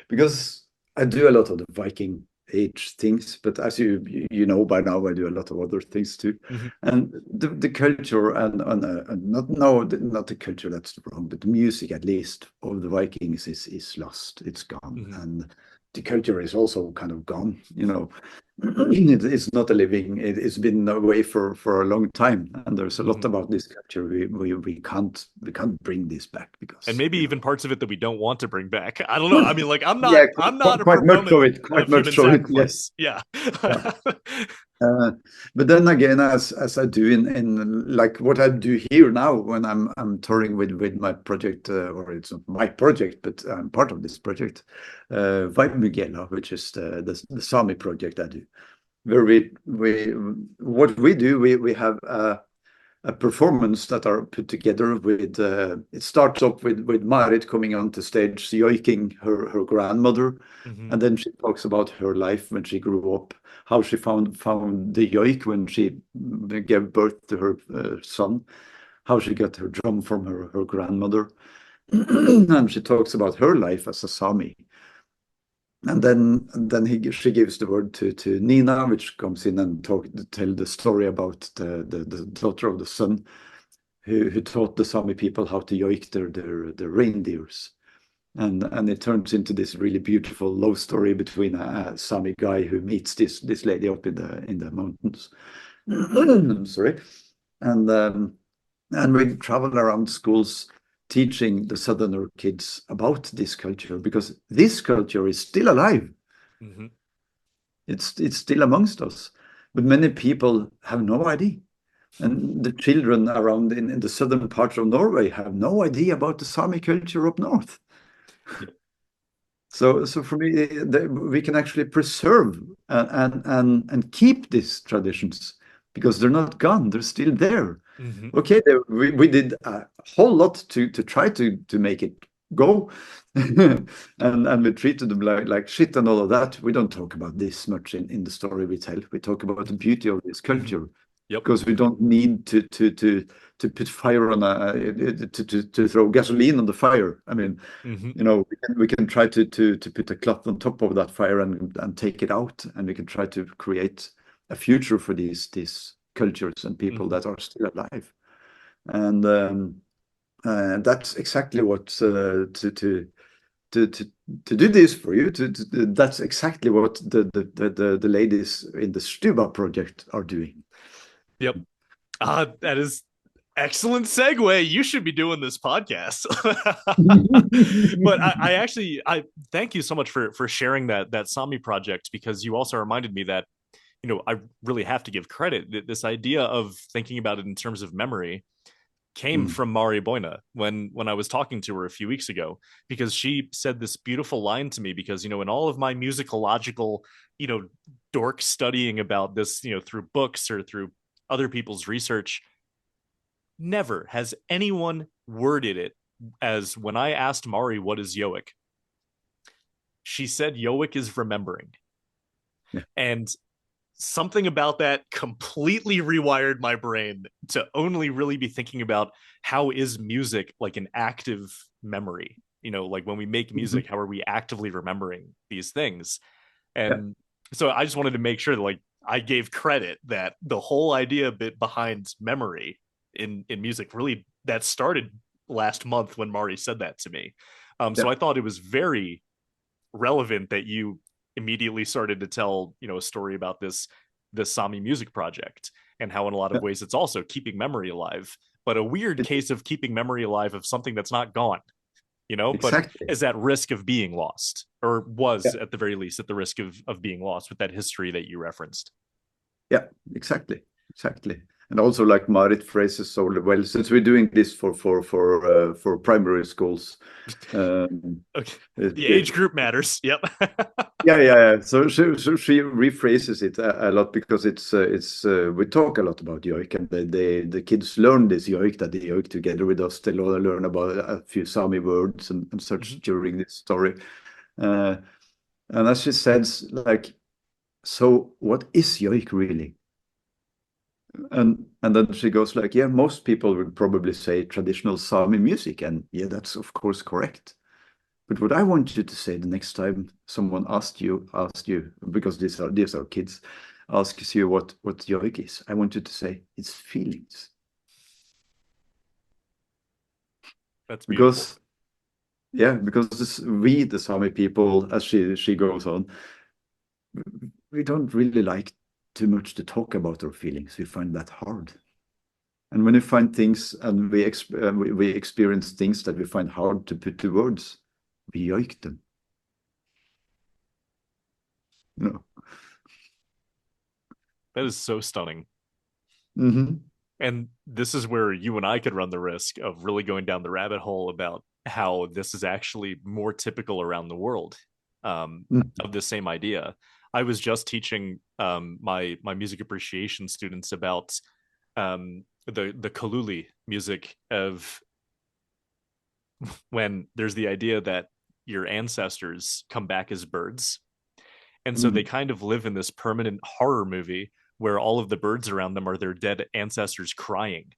because I do a lot of the Viking age things, but as you know by now, I do a lot of other things too. Mm-hmm. And the culture and not the culture, that's wrong, but the music at least of the Vikings is lost. It's gone, and the culture is also kind of gone. You know, it's not a living. It's been away for a long time, and there's a lot about this culture we can't bring this back because, and maybe you even know, parts of it that we don't want to bring back. I don't know. I mean, like, I'm not a quite much of proponent it, quite of much human of it. Yes. sacrifice. Yeah. Yeah. But then again, as I do in like what I do here now when I'm touring with my project, or it's not my project, but I'm part of this project, Vimugela, which is the Sami project I do, where what we do, we have a performance that are put together with it starts up with Marit coming onto stage yoiking her grandmother, and then she talks about her life when she grew up, how she found the yoik when she gave birth to her son, how she got her drum from her grandmother, and she talks about her life as a Sami. And then she gives the word to Nina, which comes in and tell the story about the daughter of the son who taught the Sami people how to yoik their reindeers. And it turns into this really beautiful love story between a Sami guy who meets this lady up in the mountains. I'm sorry. And we travel around schools teaching the Southerner kids about this culture, because this culture is still alive. It's still amongst us, but many people have no idea. And the children around in the southern parts of Norway have no idea about the Sami culture up north. So for me, we can actually preserve and keep these traditions because they're not gone; they're still there. Okay, we did a whole lot to try to make it go, and we treated them like shit and all of that. We don't talk about this much in the story we tell. We talk about the beauty of this culture. Because we don't need to put fire on to throw gasoline on the fire. I mean, you know, we can try to put a cloth on top of that fire and take it out, and we can try to create a future for these cultures and people that are still alive. And that's exactly what to do this for you. That's exactly what the ladies in the Stuba project are doing. That is, Excellent segue. You should be doing this podcast. But I thank you so much for sharing that Sami project, because you also reminded me that, I really have to give credit. This idea of thinking about it in terms of memory came Mm, from Mari Boina when I was talking to her a few weeks ago, because she said this beautiful line to me, because, in all of my musicological, dork studying about this, through books or through other people's research, never has anyone worded it as, when I asked Mari, what is yoic? She said yoic is remembering. yeah, And something about that completely rewired my brain to only really be thinking about how is music like an active memory. Like when we make mhm, music, how are we actively remembering these things? yeah, And so I just wanted to make sure that, like, I gave credit that the whole idea bit behind memory in music, really, that started last month when Mari said that to me. yeah, So I thought it was very relevant that you immediately started to tell, a story about this Sami music project, and how in a lot of yeah. ways it's also keeping memory alive, but a weird It, case of keeping memory alive of something that's not gone, but exactly. is at risk of being lost, or was Yeah, at the very least at the risk of being lost with that history that you referenced. yeah, exactly, exactly. And also, like Marit phrases so well, since we're doing this for primary schools. Um, Okay. it, The age it, group matters. Yep. yeah, yeah, yeah. So she rephrases it a lot, because it's we talk a lot about yoik, and the kids learn this yoik, that they yoik together with us. They learn about a few Sami words and such Mhm. during this story. Uh, and as she says, like, so what is yoik really? And then she goes like, yeah, most people would probably say traditional Sami music, and yeah, that's of course correct. But what I want you to say the next time someone asks you, because these are kids, asks you what yoik is, I want you to say it's feelings. That's beautiful. Because yeah, because we, the Sami people, as she goes on, we don't really like too much to talk about our feelings. We find that hard. And when we find things, and we experience things that we find hard to put to words, we yoik them. You know. That is so stunning. Hmm. And this is where you and I could run the risk of really going down the rabbit hole about how this is actually more typical around the world, of the same idea. I was just teaching my music appreciation students about the Kaluli music of when there's the idea that your ancestors come back as birds. And so they Hmm. kind of live in this permanent horror movie where all of the birds around them are their dead ancestors crying.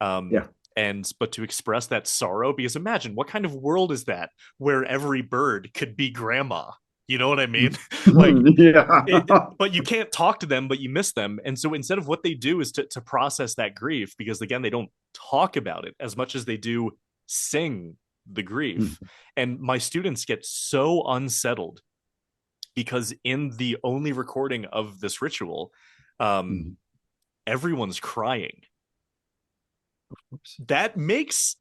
Um, Yeah. and but to express that sorrow, because imagine what kind of world is that where every bird could be grandma? You know what I mean? Like Yeah. but you can't talk to them, but you miss them. And so instead of what they do is to process that grief, because again, they don't talk about it as much as they do sing the grief. Mhm. And my students get so unsettled because in the only recording of this ritual, um, Mhm. everyone's crying. Oops. That makes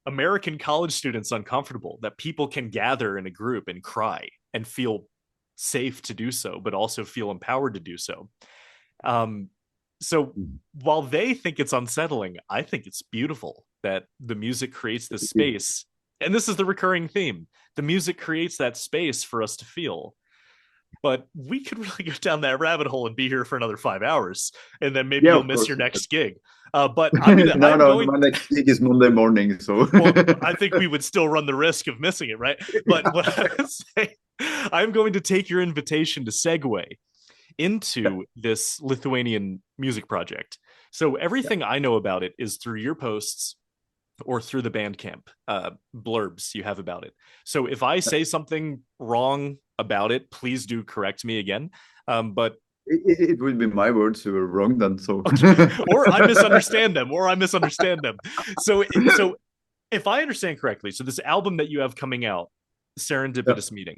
American college students uncomfortable, that people can gather in a group and cry and feel safe to do so, but also feel empowered to do so. Um, so Mhm. while they think it's unsettling, I think it's beautiful that the music creates this space. And this is the recurring theme. The music creates that space for us to feel. But we could really go down that rabbit hole and be here for another 5 hours, and then maybe Yeah, you'll of miss course. your next gig. But No, I'm no, going. my next gig is Monday morning, so Well, I think we would still run the risk of missing it, right? But what I yeah. would say, I'm going to take your invitation to segue Yeah, into this Lithuanian music project. So yeah, everything I know about it is through your posts or through the Bandcamp blurbs you have about it. So if I yeah. say something wrong about it, please do correct me again. But It would be my words who were wrong then, so okay, or I misunderstand them, or I misunderstand them. So if I understand correctly, so this album that you have coming out, yeah, Serendipitous Meeting,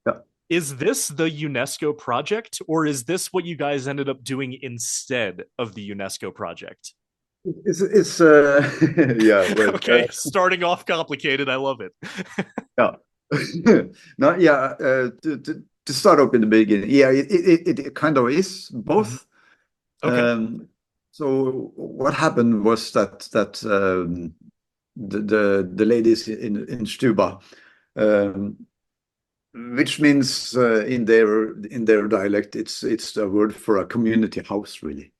yeah. is this the UNESCO project, or is this what you guys ended up doing instead of the UNESCO project? it's yeah, well, Okay, starting off complicated. I love it. yeah. No, yeah, to start up in the beginning, yeah, it kind of is Mhm. both. Okay, So what happened was that the ladies in Stuba, um, which means in their dialect, it's a word for a community house, really,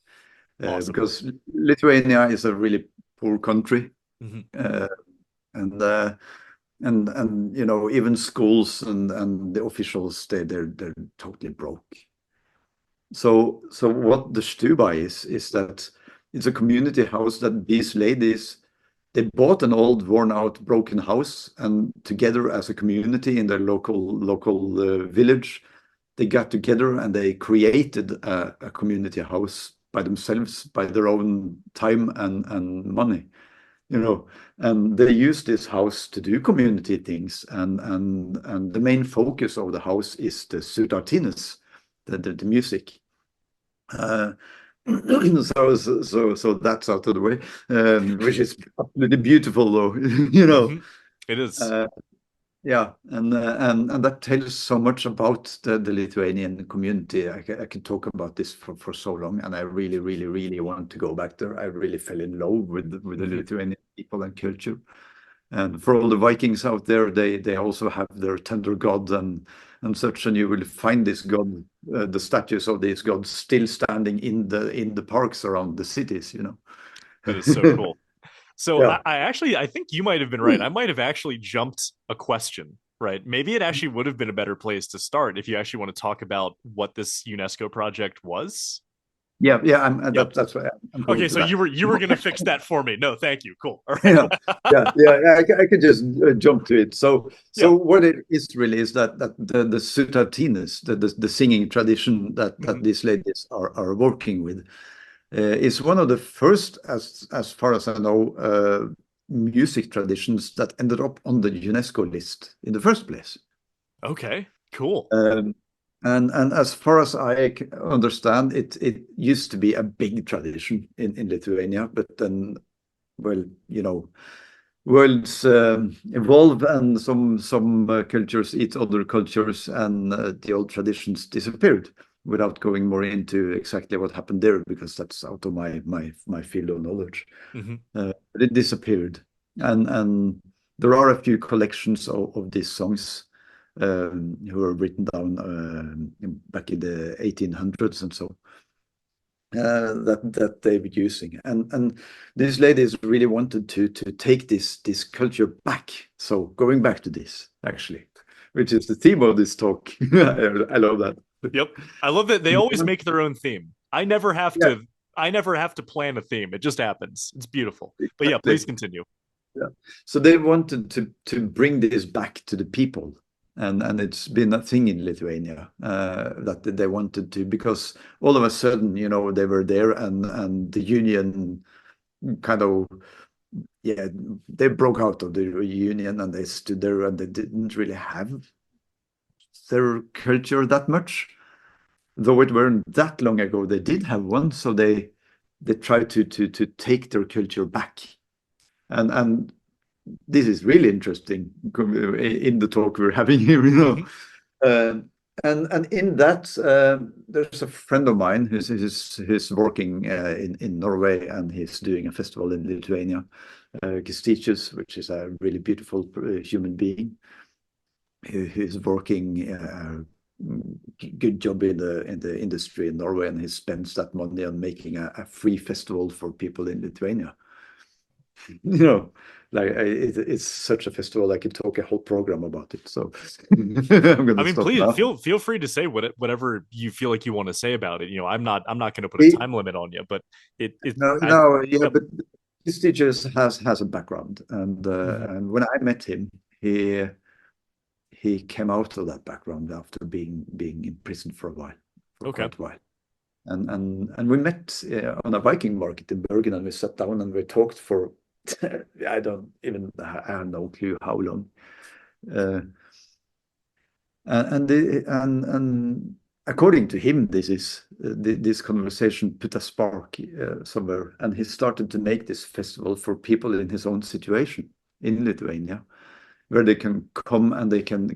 awesome. because Lithuania is a really poor country, Mhm. uh, and you know, even schools and the officials they're totally broke. So what the Stuba is that it's a community house that these ladies they bought an old worn out broken house, and together as a community in their local village they got together and they created a community house by themselves, by their own time and money, you know. And they use this house to do community things, and the main focus of the house is the Sutartines, the music. uh, so that's out of the way, which is absolutely beautiful, though, you know. Mhm. It is. Uh, yeah, and that tells so much about the Lithuanian community. I can talk about this for so long, and I really, really, really want to go back there. I really fell in love with the Mhm. Lithuanian people and culture. And for all the Vikings out there, they also have their tender god and such, and you will find this god, the statues of these gods, still standing in the parks around the cities, you That is so know. cool. So Yeah. I actually I think you might have been right. I might have actually jumped a question, right? Maybe it actually would have been a better place to start if you actually want to talk about what this UNESCO project was. Yeah, yeah, Yep. that's why I'm coming Okay, to so that. you were gonna fix that for me. No, thank you. Cool. All right. Yeah, I could just jump to it. So Yeah. what it is really is that the Sutartines, the singing tradition that Mhm. these ladies are working with, is one of the first, as far as I know, music traditions that ended up on the UNESCO list in the first place. Okay. Cool. Um, and as far as I understand, it used to be a big tradition in Lithuania, but then, well, you know, worlds evolve, and some cultures eat other cultures, and the old traditions disappeared. Without going more into exactly what happened there, because that's out of my field of knowledge, Hmm. but it disappeared. And there are a few collections of these songs who were written down back in the 1800s and so that they were using, and these ladies really wanted to take this culture back. So going back to this, actually, which is the theme of this talk. I love that. Yep. I love that they always make their own theme. Yeah, I never have to plan a theme. It just happens. It's beautiful. But yeah, please exactly. continue. Yeah. So they wanted to bring this back to the people, and it's been a thing in Lithuania that they wanted to, because all of a sudden, you know, they were there, and the union kind of, yeah, they broke out of the union, and they stood there, and they didn't really have their culture that much, though it weren't that long ago they did have one. So they tried to take their culture back, and this is really interesting in the talk we're having here, you know. Hmm. Uh, and in that, there's a friend of mine who's working in Norway, and he's doing a festival in Lithuania, Kjell, which is a really beautiful human being who's working good job in the industry in Norway, and he spends that money on making a free festival for people in Lithuania. You know, like it's such a festival. I could talk a whole program about it. So I'm going I to mean, stop please now. feel free to say whatever you feel like you want to say about it. You know, I'm not going to put a He, time limit on you, but it no, I no, yeah, yep. but this teacher has a background, Hmm. and when I met him, he came out of that background after being in prison for a while, for Okay. quite a while. And we met on a Viking market in Bergen, and we sat down and we talked for I don't even I have no clue how long. Uh, and according to him, this conversation put a spark somewhere, and he started to make this festival for people in his own situation in Lithuania, where they can come and they can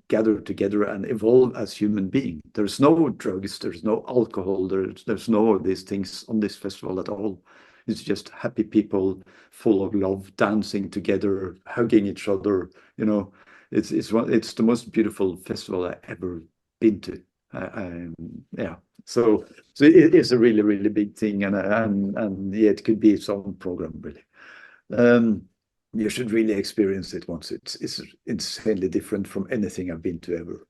gather together and evolve as human beings. There's no drugs, there's no alcohol, there's no of these things on this festival at all. It's just happy people full of love, dancing together, hugging each other. You know, it's the most beautiful festival I ever been to. Yeah, so it is a really, really big thing, and yeah, it could be its own program really. You should really experience it once. It's insanely different from anything I've been to ever.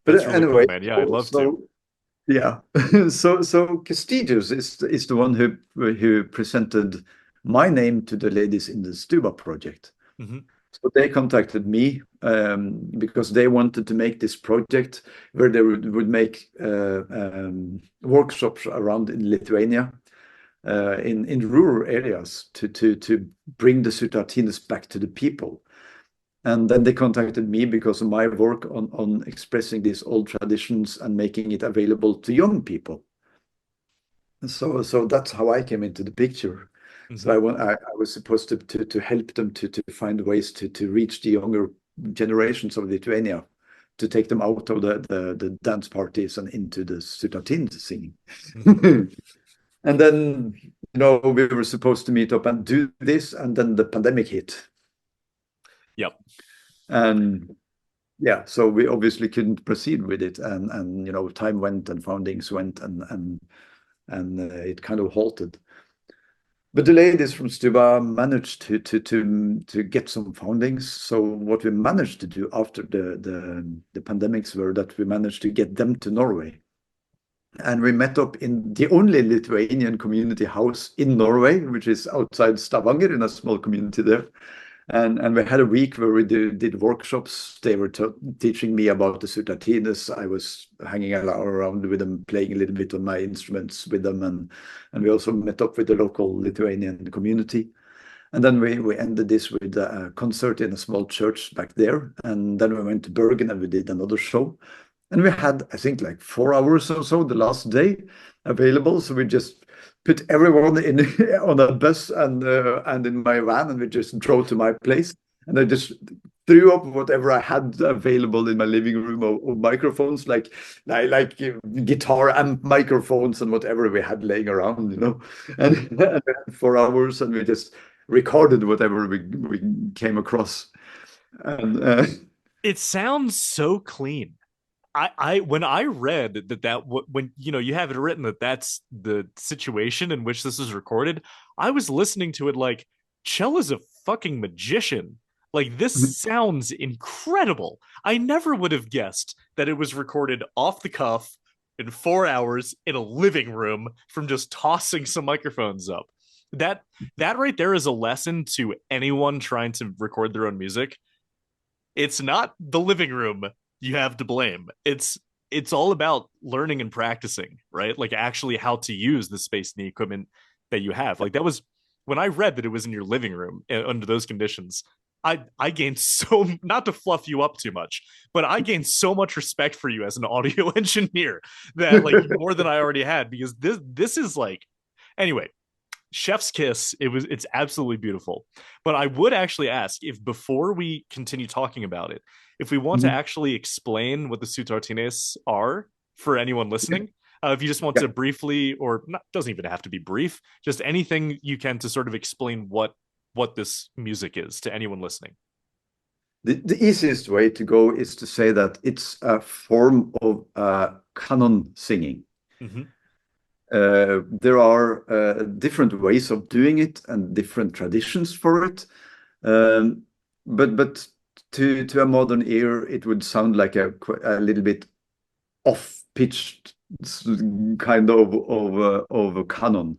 But That's really anyway, cool, man. Yeah, I'd love to. yeah. So Kjell is the one who presented my name to the ladies in the Stuba project. Mm-hmm. So they contacted me because they wanted to make this project where they would make workshops around in Lithuania, in rural areas to bring the Sutartines back to the people. And then they contacted me because of my work on expressing these old traditions and making it available to young people. So that's how I came into the picture. Mm-hmm. So I was supposed to help them to find ways to reach the younger generations of Lithuania, to take them out of the dance parties and into the Sutartines singing. Mm-hmm. And then, you know, we were supposed to meet up and do this, and then the pandemic hit. Yep. And yeah, so we obviously couldn't proceed with it, and you know, time went and foundings went, and it kind of halted. But the ladies from Stuba managed to get some foundings. So what we managed to do after the pandemics were that we managed to get them to Norway. And we met up in the only Lithuanian community house in Norway, which is outside Stavanger, in a small community there. And we had a week where we did workshops. They were teaching me about the Sutartines. I was hanging around with them, playing a little bit on my instruments with them. And we also met up with the local Lithuanian community. And then we ended this with a concert in a small church back there. And then we went to Bergen and we did another show. And we had, I think, like 4 hours or so the last day available. So we just put everyone in on a bus and in my van, and we just drove to my place. And I just threw up whatever I had available in my living room of microphones, like guitar amp microphones and whatever we had laying around, you know. And, and we had 4 hours, and we just recorded whatever we came across. And it sounds so clean. When I read that when you know you have it written that that's the situation in which this is recorded, I was listening to it like Kjell is a fucking magician. Like, this sounds incredible. I never would have guessed that it was recorded off the cuff in 4 hours in a living room from just tossing some microphones up. That right there is a lesson to anyone trying to record their own music. It's not the living room you have to blame. It's all about learning and practicing, right? Like, actually how to use the space and the equipment that you have. Like, that was when I read that it was in your living room under those conditions. I gained so, not to fluff you up too much, but I gained so much respect for you as an audio engineer that, like, more than I already had, because this is like, anyway, chef's kiss. It's absolutely beautiful. But I would actually ask, if before we continue talking about it, if we want to actually explain what the Sutartines are for anyone listening, if you just want to briefly, or not, doesn't even have to be brief, just anything you can to sort of explain what this music is to anyone listening. The easiest way to go is to say that it's a form of canon singing. Mm-hmm. There are different ways of doing it and different traditions for it. But to a modern ear, it would sound like a little bit off-pitched kind of a canon.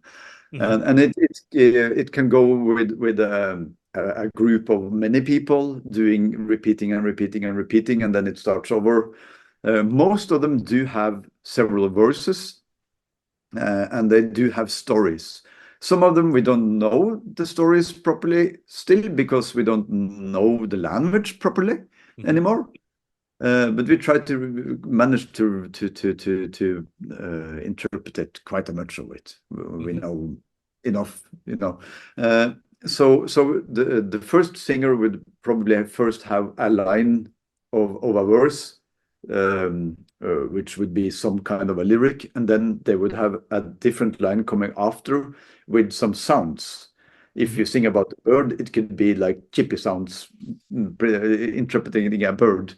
Mm-hmm. And it can go with a group of many people doing repeating and repeating and repeating, and then it starts over. Most of them do have several verses. And they do have stories. Some of them we don't know the stories properly still, because we don't know the language properly anymore. But we try to manage to interpret it quite much of it. We know enough, you know. So the first singer would probably first have a line of a verse, which would be some kind of a lyric, and then they would have a different line coming after with some sounds. If you sing about a bird, it could be like chippy sounds, interpreting a bird.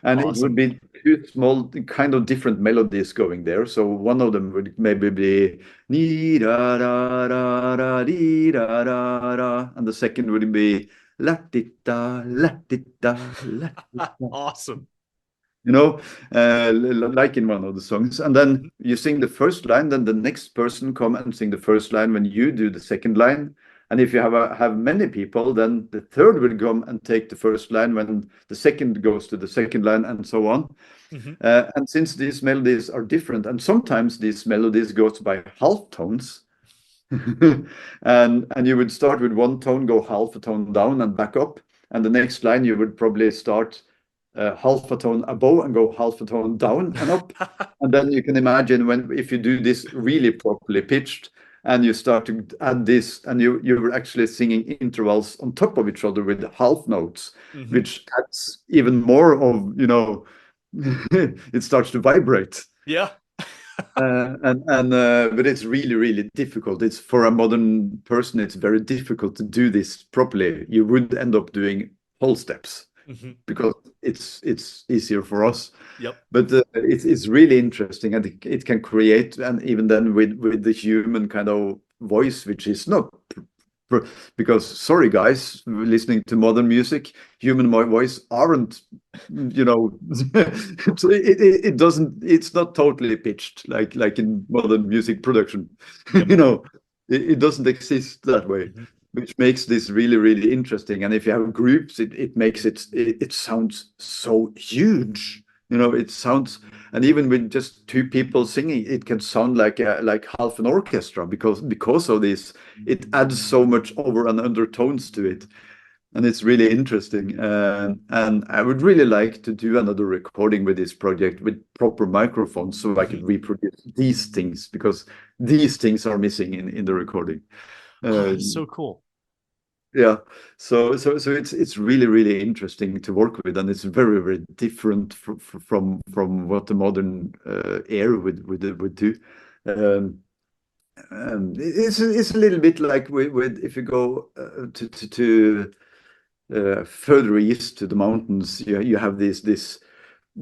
And it would Awesome. be two small kind of different melodies going there. So one of them would maybe be ni da da da da dee da da da, and the second would be la di da la di da la di da. Awesome. You know, like in one of the songs. And then you sing the first line, then the next person come and sing the first line when you do the second line. And if you have many people, then the third will come and take the first line when the second goes to the second line, and so on. And since these melodies are different, and sometimes these melodies goes by half tones, and you would start with one tone, go half a tone down and back up, and the next line you would probably start half a tone above and go half a tone down and up. And then you can imagine if you do this really properly pitched, and you start to add this, and you're actually singing intervals on top of each other with half notes, which adds even more of, you know, it starts to vibrate. Yeah. But it's really, really difficult. It's for a modern person, it's very difficult to do this properly. You would end up doing whole steps because it's easier for us. Yep. But it's really interesting, and it can create, and even then with the human kind of voice, which is not because, sorry guys, listening to modern music, human voice aren't, you know, it doesn't, it's not totally pitched like in modern music production. You know, it doesn't exist that way, which makes this really, really interesting. And if you have groups, it makes it sounds so huge. You know, it sounds, and even with just two people singing, it can sound like half an orchestra because of this. It adds so much over and undertones to it, and it's really interesting. And I would really like to do another recording with this project with proper microphones, so I could reproduce these things, because these things are missing in the recording. So cool. Yeah, so it's really, really interesting to work with, and it's very, very different from what the modern air would do. It's a little bit like with if you go to further east to the mountains, you have this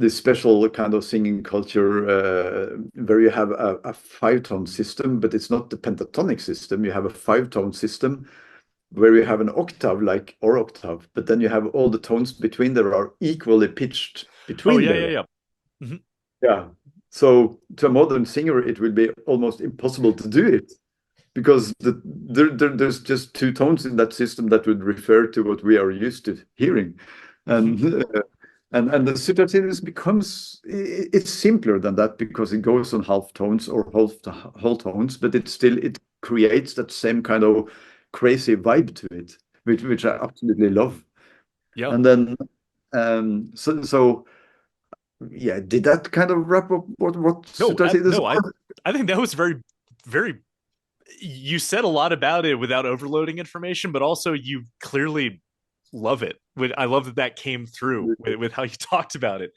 special kind of singing culture where you have a five-tone system, but it's not the pentatonic system. You have a five-tone system where you have an octave, like or octave, but then you have all the tones between there are equally pitched between there. Yeah. So to a modern singer, it would be almost impossible to do it, because there's just two tones in that system that would refer to what we are used to hearing. And and the Sutartines becomes, it's simpler than that, because it goes on half tones or whole tones, but it creates that same kind of crazy vibe to it, which I absolutely love. Yeah. And then so yeah, did that kind of wrap up what Sutartines are? I think that was very, very, you said a lot about it without overloading information, but also you clearly love it. I love that came through with how you talked about it.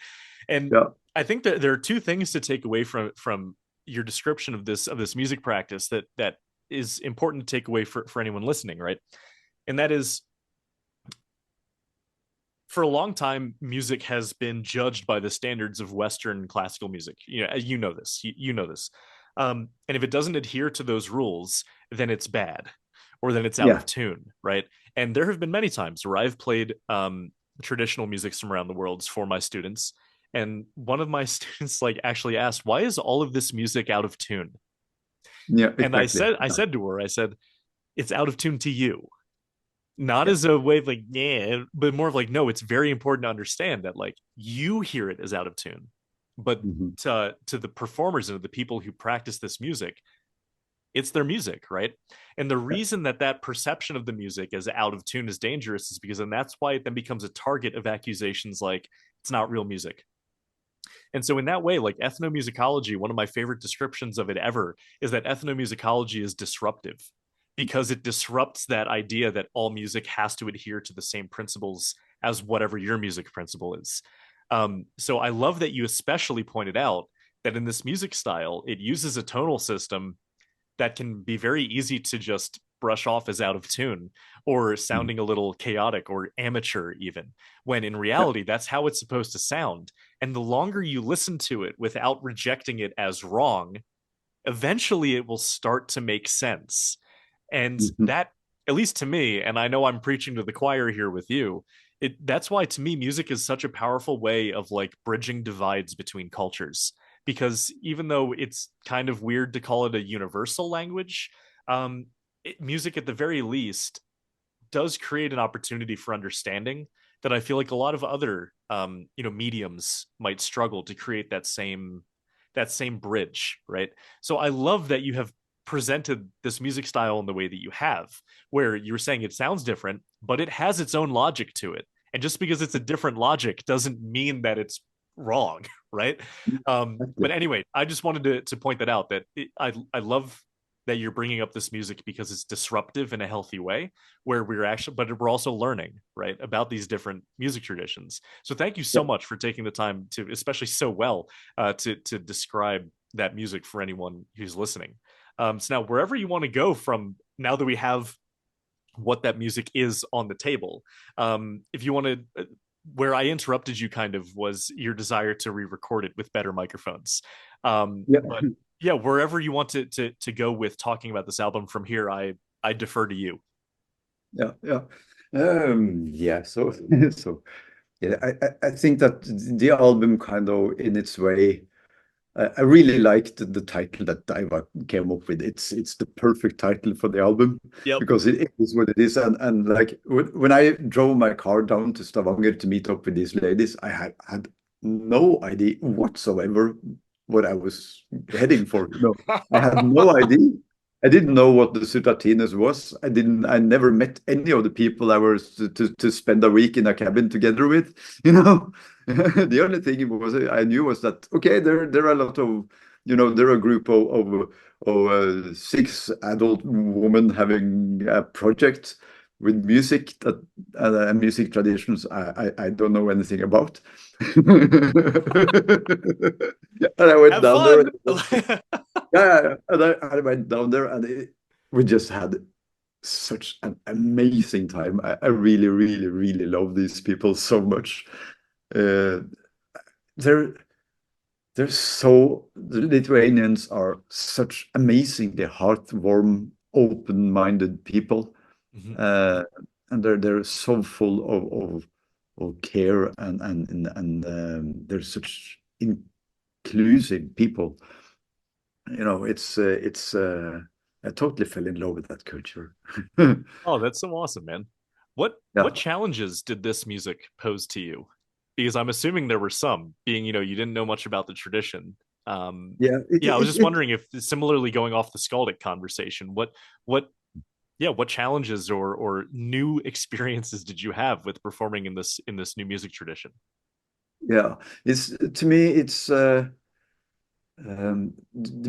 And I think that there are two things to take away from your description of this music practice that is important to take away for anyone listening, right? And that is, for a long time, music has been judged by the standards of Western classical music. You know this. You know this. And if it doesn't adhere to those rules, then it's bad, or then it's out of tune, right? And there have been many times where I've played traditional music from around the world for my students, and one of my students actually asked, "Why is all of this music out of tune?" Yeah, exactly. And I said to her, "It's out of tune to you." Not as a way of but more of no, it's very important to understand that you hear it as out of tune, but to the performers and the people who practice this music, it's their music, right? And the reason that perception of the music as out of tune is dangerous is because, and that's why it then becomes a target of accusations like It's not real music. And so in that way, like ethnomusicology, one of my favorite descriptions of it ever is that ethnomusicology is disruptive because it disrupts that idea that all music has to adhere to the same principles as whatever your music principle is. So I love that you especially pointed out that in this music style, it uses a tonal system that can be very easy to just brush off as out of tune or sounding a little chaotic or amateur, even when in reality, that's how it's supposed to sound. And the longer you listen to it without rejecting it as wrong, eventually it will start to make sense. And Mhm. that, at least to me, and I know I'm preaching to the choir here with you, that's why to me music is such a powerful way of like bridging divides between cultures, because even though it's kind of weird to call it a universal language, music at the very least does create an opportunity for understanding that I feel like a lot of other mediums might struggle to create that same bridge, right? So I love that you have presented this music style in the way that you have, where you were saying it sounds different, but it has its own logic to it. And just because it's a different logic doesn't mean that it's wrong, right? But anyway, I just wanted to point that out, that I love that you're bringing up this music because it's disruptive in a healthy way, where but we're also learning, right, about these different music traditions. So thank you Yeah. so much for taking the time to, especially so well, to describe that music for anyone who's listening. So now, wherever you want to go from now that we have what that music is on the table, if you want to, where I interrupted you kind of was your desire to re-record it with better microphones. Yeah. But yeah, wherever you want to go with talking about this album from here, I defer to you. Yeah. Yeah. Yeah. So, so yeah, I think that the album kind of in its way, I really liked the title that Daiva came up with. It's the perfect title for the album Yep. because it is what it is. And like when I drove my car down to Stavanger to meet up with these ladies, I had no idea whatsoever what I was heading for. I had no idea. I didn't know what the Sutartines was. I never met any of the people I was to spend a week in a cabin together with, you know. The only thing was I knew was that okay, there are a lot of, there are a group of six adult women having a project with music that music traditions I don't know anything about. And I went Have down there. fun. Yeah, and I went down there, and we just had such an amazing time. I really, really, really love these people so much. Uh, they're the Lithuanians are such amazingly heart-warm, open-minded people, Mhm. uh, and they're so full of care and they're such inclusive people. I totally fell in love with that culture. Oh, that's so awesome, man. What Yeah, challenges did this music pose to you? Because I'm assuming there were some, being, you didn't know much about the tradition. yeah. Yeah, I was just wondering if, similarly going off the Skaldic conversation, what yeah, what challenges or new experiences did you have with performing in this new music tradition? Yeah. It's to me, it's the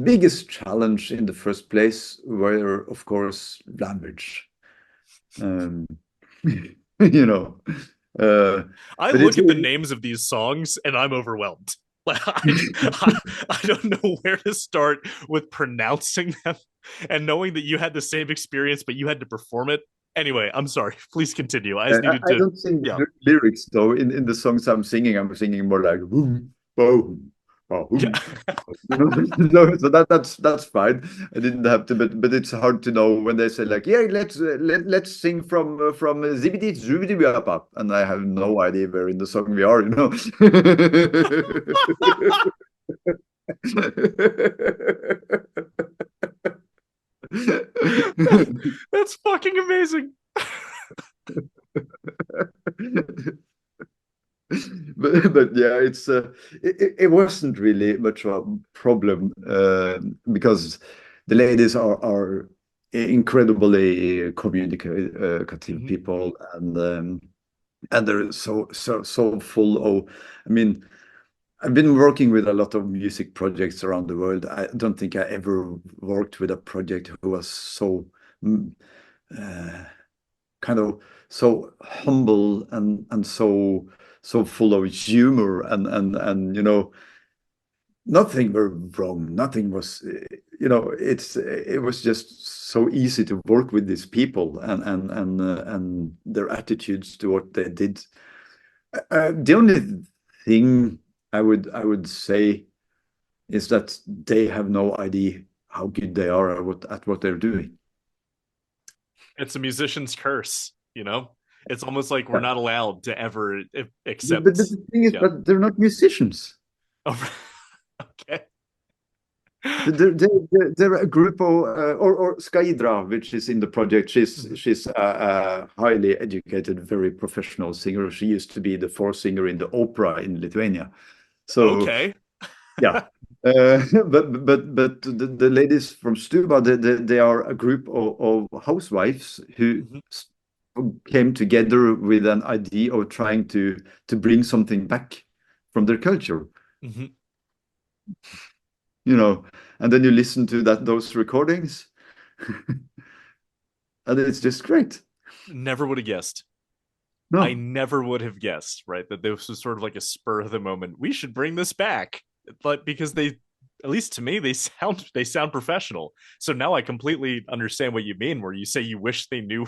biggest challenge in the first place were, of course, language. Um, you know, uh, I but it's look at the names of these songs and I'm overwhelmed. Like I don't know where to start with pronouncing them, and knowing that you had the same experience, but you had to perform it. Anyway, I'm sorry. Please continue. I just needed I to. don't sing Yeah. lyrics though. In the songs I'm singing more like boom, boom, Yeah. boom. So that's fine. I didn't have to, but it's hard to know when they say like, yeah, let's sing from Zibidi Zubidi Bapa, and I have no idea where in the song we are. That's fucking amazing. But yeah, it wasn't really much of a problem because the ladies are incredibly communicative Mhm. people, and and they're so full of. I mean, I've been working with a lot of music projects around the world. I don't think I ever worked with a project who was so mm, uh, kind of so humble and so full of humor and nothing were wrong. Nothing was, it was just so easy to work with these people and their attitudes to what they did. The only thing I would say is that they have no idea how good they are at what they're doing. It's a musician's curse, you know? It's almost like we're Yeah. not allowed to ever But accept. the thing is Yeah. that they're not musicians. Oh, okay. They're a group of or Skaidra, which is in the project. Mhm. She's a highly educated, very professional singer. She used to be the fourth singer in the opera in Lithuania. So Okay. yeah, but the ladies from Stuba, they are a group of housewives who Mhm. came together with an idea of trying to bring something back from their culture. Mhm. You know, and then you listen to those recordings, and it's just great. Never would have guessed. I No, never would have guessed, right, that this was sort of like a spur of the moment. We should bring this back, but because they, at least to me, they sound professional. So now I completely understand what you mean, where you say you wish they knew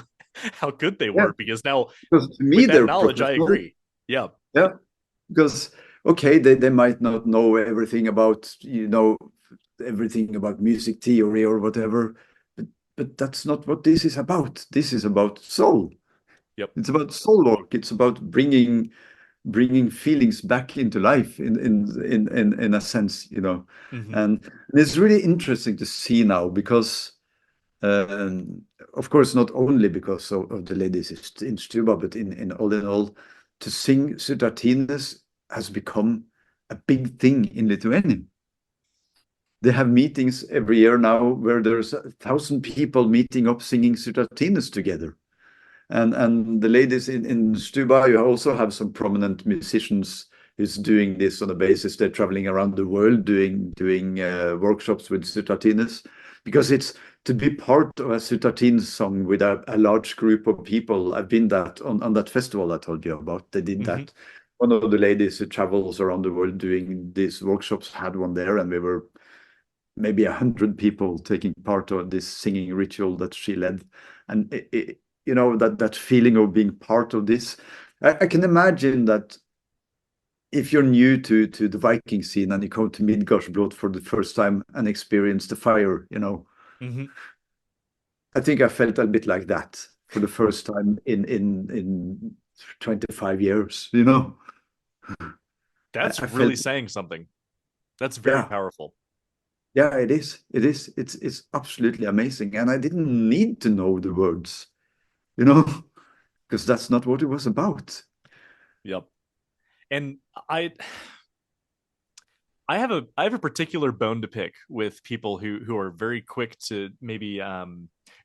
how good they yeah, were, because now because to me with that they're knowledge, I professional. agree. Yeah. Yeah, because okay, they might not know everything about everything about music theory or whatever, but that's not what this is about. This is about soul. Yep. It's about soul work. It's about bringing feelings back into life in a sense, Hmm. and it's really interesting to see now because um, of course not only because of the ladies in Stuba, but in all, to sing Sutartines has become a big thing in Lithuania. They have meetings every year now where there's 1,000 people meeting up singing Sutartines together. And the ladies in Stuba, you also have some prominent musicians who's doing this on a basis. They're traveling around the world doing workshops with Sutartines because it's to be part of a Sutartines song with a large group of people. I've been that on that festival I told you about. They did Hmm. that. One of the ladies who travels around the world doing these workshops had one there, and we were maybe 100 people taking part of this singing ritual that she led. And that feeling of being part of this. I can imagine that if you're new to the Viking scene and you come to Midgardsblot for the first time and experience the fire, Hmm. I think I felt a bit like that for the first time in 25 years, That's I felt, really saying something. That's very yeah. powerful. Yeah, it is. It is. It's absolutely amazing. And I didn't need to know the words, you know, because that's not what it was about. Yep. And I I have a particular bone to pick with people who are very quick to maybe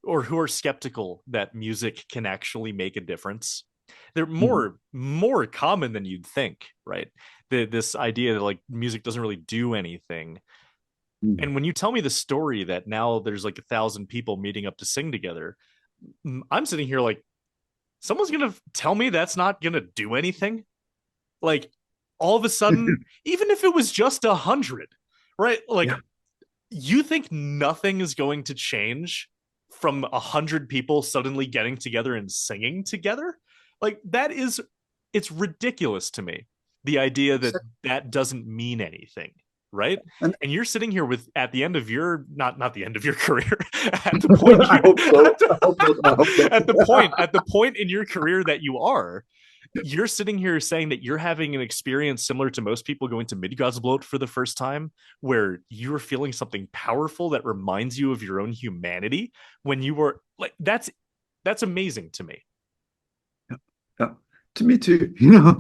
or who are skeptical that music can actually make a difference. They're Mhm. more common than you'd think, right? This idea that like music doesn't really do anything. Mhm. And when you tell me the story that now there's like 1,000 people meeting up to sing together, I'm sitting here like someone's gonna tell me that's not gonna do anything. Like all of a sudden, even if it was just 100, right? Yeah, Like you think nothing is going to change from 100 people suddenly getting together and singing together? Like that is, it's ridiculous to me. The idea that exactly. that doesn't mean anything, right? And And you're sitting here with at the end of your not the end of your career, at the point I you hope so. I hope not. I hope at not. the point in your career that you are, you're sitting here saying that you're having an experience similar to most people going to Midgårdsblot for the first time, where you're feeling something powerful that reminds you of your own humanity when you were like, that's amazing to me. Yeah, to me too. Yeah.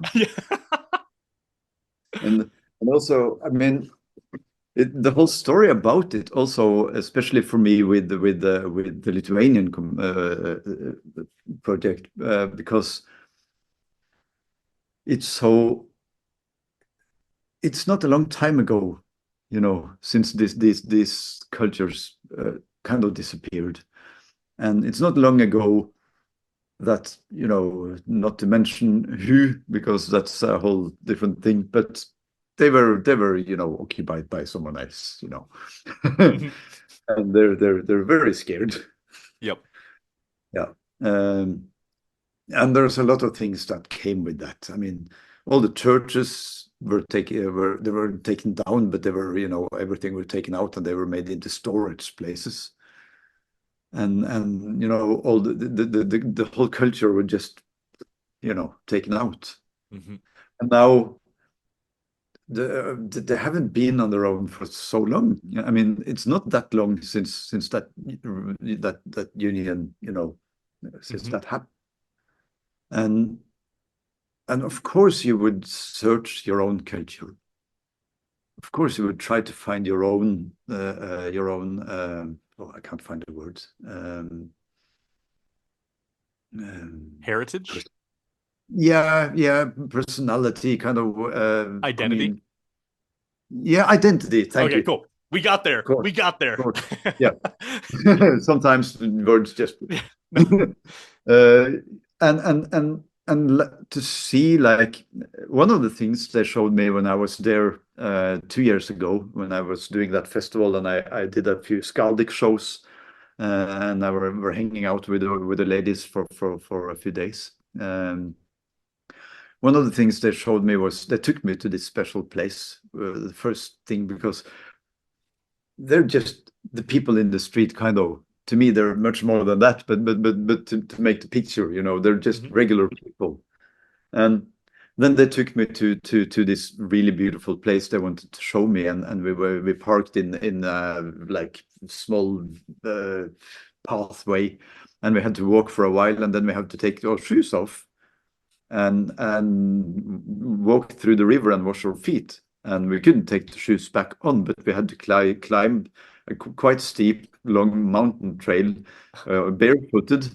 And also, I mean, the whole story about it also, especially for me with the Lithuanian project, because it's so it's not a long time ago, since these cultures kind of disappeared. And it's not long ago that, not to mention who, because that's a whole different thing, but they were, occupied by someone else, Mhm. and they're very scared. Yep. Yeah. And there's a lot of things that came with that. I mean, all the churches they were taken down, but they were, everything were taken out and they were made into storage places. And all the whole culture were just, taken out. Hmm. And now they haven't been on their own for so long. I mean, it's not that long since that union, since Hmm. that happened. And of course you would search your own culture. Of course you would try to find oh, I can't find the words. Um, Heritage, yeah, personality, kind of. I identity. mean, yeah, identity. Thank Okay, you. cool. We got there. Of course, We got of there. course. Yeah. Sometimes words just. No. uh, and to see, like, one of the things they showed me when I was there 2 years ago, when I was doing that festival, and I did a few Skaldic shows, and I were hanging out with the ladies for a few days. One of the things they showed me was they took me to this special place. The first thing, because they're just the people in the street, kind of. To me, they're much more than that. But to make the picture, they're just Mhm. regular people. And then they took me to this really beautiful place they wanted to show me, and we parked in like small uh, pathway, and we had to walk for a while, and then we had to take our shoes off and walk through the river and wash our feet. And we couldn't take the shoes back on, but we had to climb a quite steep, long mountain trail, barefooted,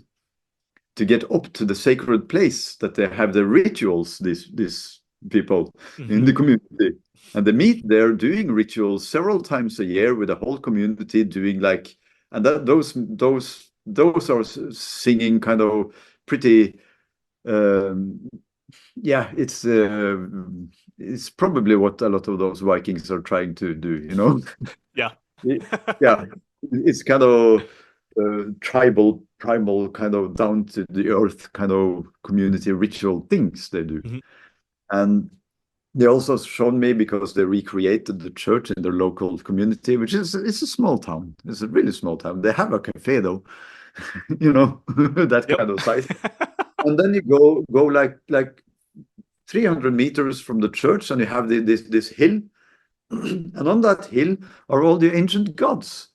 to get up to the sacred place that they have the rituals. These people in the Mhm. community, and they meet there doing rituals several times a year with the whole community doing like, and that those are singing kind of pretty. Um, yeah, it's probably what a lot of those Vikings are trying to do. Yeah. Yeah, it's kind of tribal, primal, kind of down to the earth kind of community ritual things they do. Mhm. And they also shown me, because they recreated the church in their local community, which is it's a small town. It's a really small town. They have a cafe though, that Yep. kind of size. And then you go like 300 meters from the church, and you have this hill, and on that hill are all the ancient gods.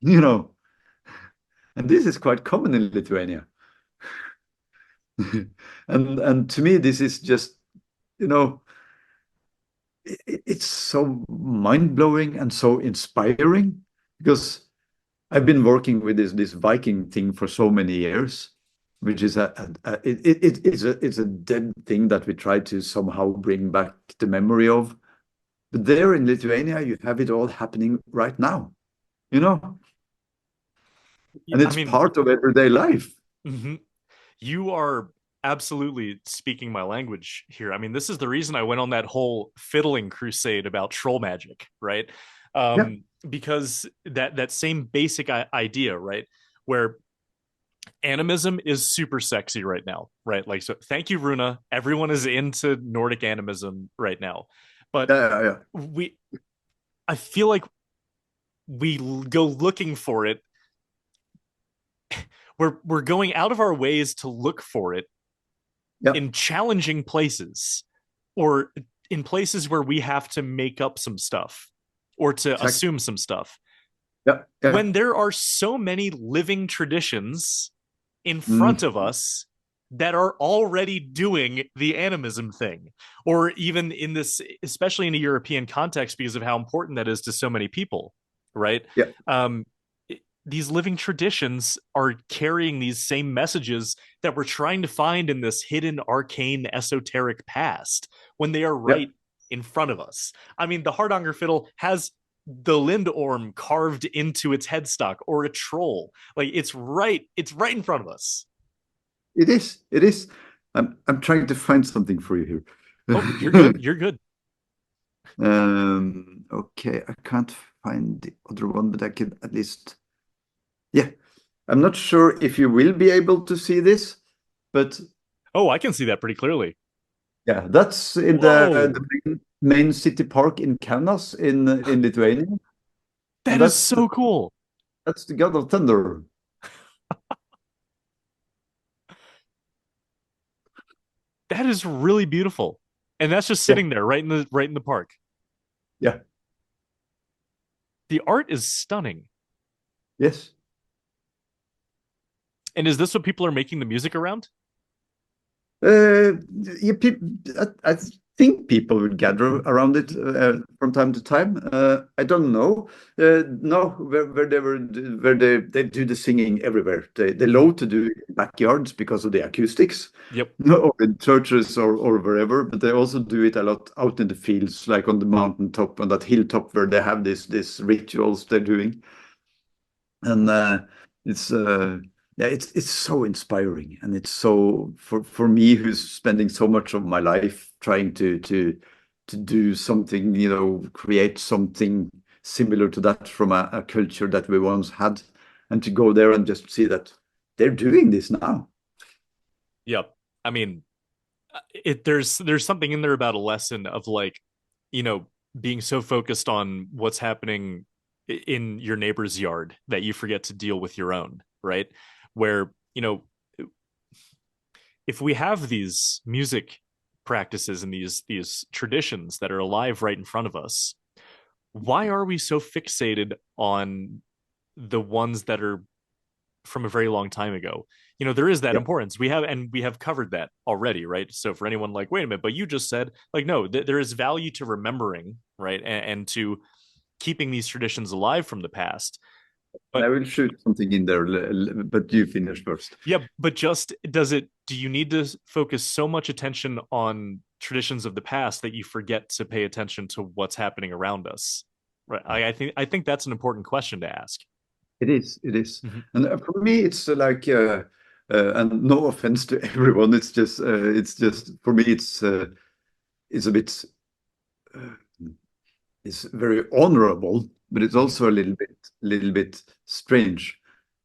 You know, and this is quite common in Lithuania. And to me, this is just, you know, it's so mind-blowing and so inspiring, because I've been working with this Viking thing for so many years, which is it's a dead thing that we try to somehow bring back the memory of. But there in Lithuania, you have it all happening right now, you know, Yeah, and I it's mean, part of everyday life. mhm. You are absolutely speaking my language here. I mean, this is the reason I went on that whole fiddling crusade about troll magic, right? Yeah, Because that same basic idea, right, where animism is super sexy right now, right? Like, so thank you, Runa. Everyone is into Nordic animism right now, but yeah. we, I feel like we go looking for it. We're going out of our ways to look for it Yeah, in challenging places, or in places where we have to make up some stuff or to exactly. assume some stuff, Yeah. when there are so many living traditions in front Mm, of us that are already doing the animism thing, or even in this, especially in a European context, because of how important that is to so many people, right? yeah. um these living traditions are carrying these same messages that we're trying to find in this hidden, arcane, esoteric past when they are Yeah, right in front of us. I mean, the Hardanger fiddle has the Lindorm carved into its headstock, or a troll. Like it's right in front of us. it is. It is. I'm trying to find something for you Oh, you're here. good. You're good. Okay, I can't find the other one, but I can at least. Yeah, I'm not sure if you will be able to see this, but Oh, I can see that pretty clearly. yeah, that's in Whoa, the main city park in Kaunas in Lithuania, and that is so cool. that's the God of Thunder. That is really beautiful. And that's just Yeah, sitting there right in the park. yeah, The art is stunning. yes. And is this what people are making the music around? Uh, yeah, I think people would gather around it from time to time. I don't know. No, where they do the singing everywhere. They Mm-hmm. love to do it in backyards because of the acoustics, Yep. no, or in churches or wherever. But they also do it a lot out in the fields, like on the mountain top, on that hilltop where they have this rituals they're doing. And it's yeah, it's so inspiring, and it's so for me who's spending so much of my life trying to do something, create something similar to that from a culture that we once had, and to go there and just see that they're doing this now. Yep. I mean, there's something in there about a lesson of like, you know, being so focused on what's happening in your neighbor's yard that you forget to deal with your own, right? Where, if we have these music practices and these traditions that are alive right in front of us, why are we so fixated on the ones that are from a very long time ago? There is that Yeah, importance. We have covered that already, right? So for anyone like, wait a minute, but you just said, like, no, there is value to remembering, right? And to keeping these traditions alive from the past. and But I will shoot something in there, but you finish first. yeah, but just do you need to focus so much attention on traditions of the past that you forget to pay attention to what's happening around us? Right. I think that's an important question to ask. It is, it is. Mm-hmm. And for me, it's like, and no offense to everyone, it's just for me, it's a bit, uh, it's very honorable, but it's Mm-hmm. also a little bit strange,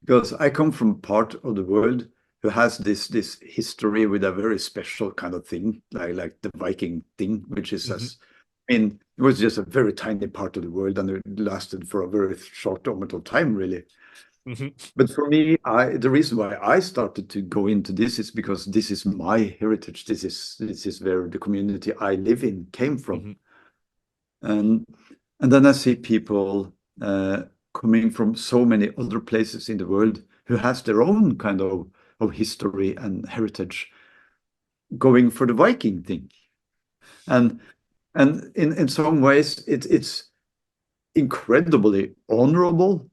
because I come from part of the world who has this history with a very special kind of thing, like the Viking thing, which is Mm-hmm. as I mean, it was just a very tiny part of the world, and it lasted for a very short amount of time, really. Mm-hmm. But for me, the reason why I started to go into this is because this is my heritage. This is where the community I live in came from. Mm-hmm. And and then I see people coming from so many other places in the world who has their own kind of history and heritage going for the Viking thing. And and in some ways it's incredibly honorable,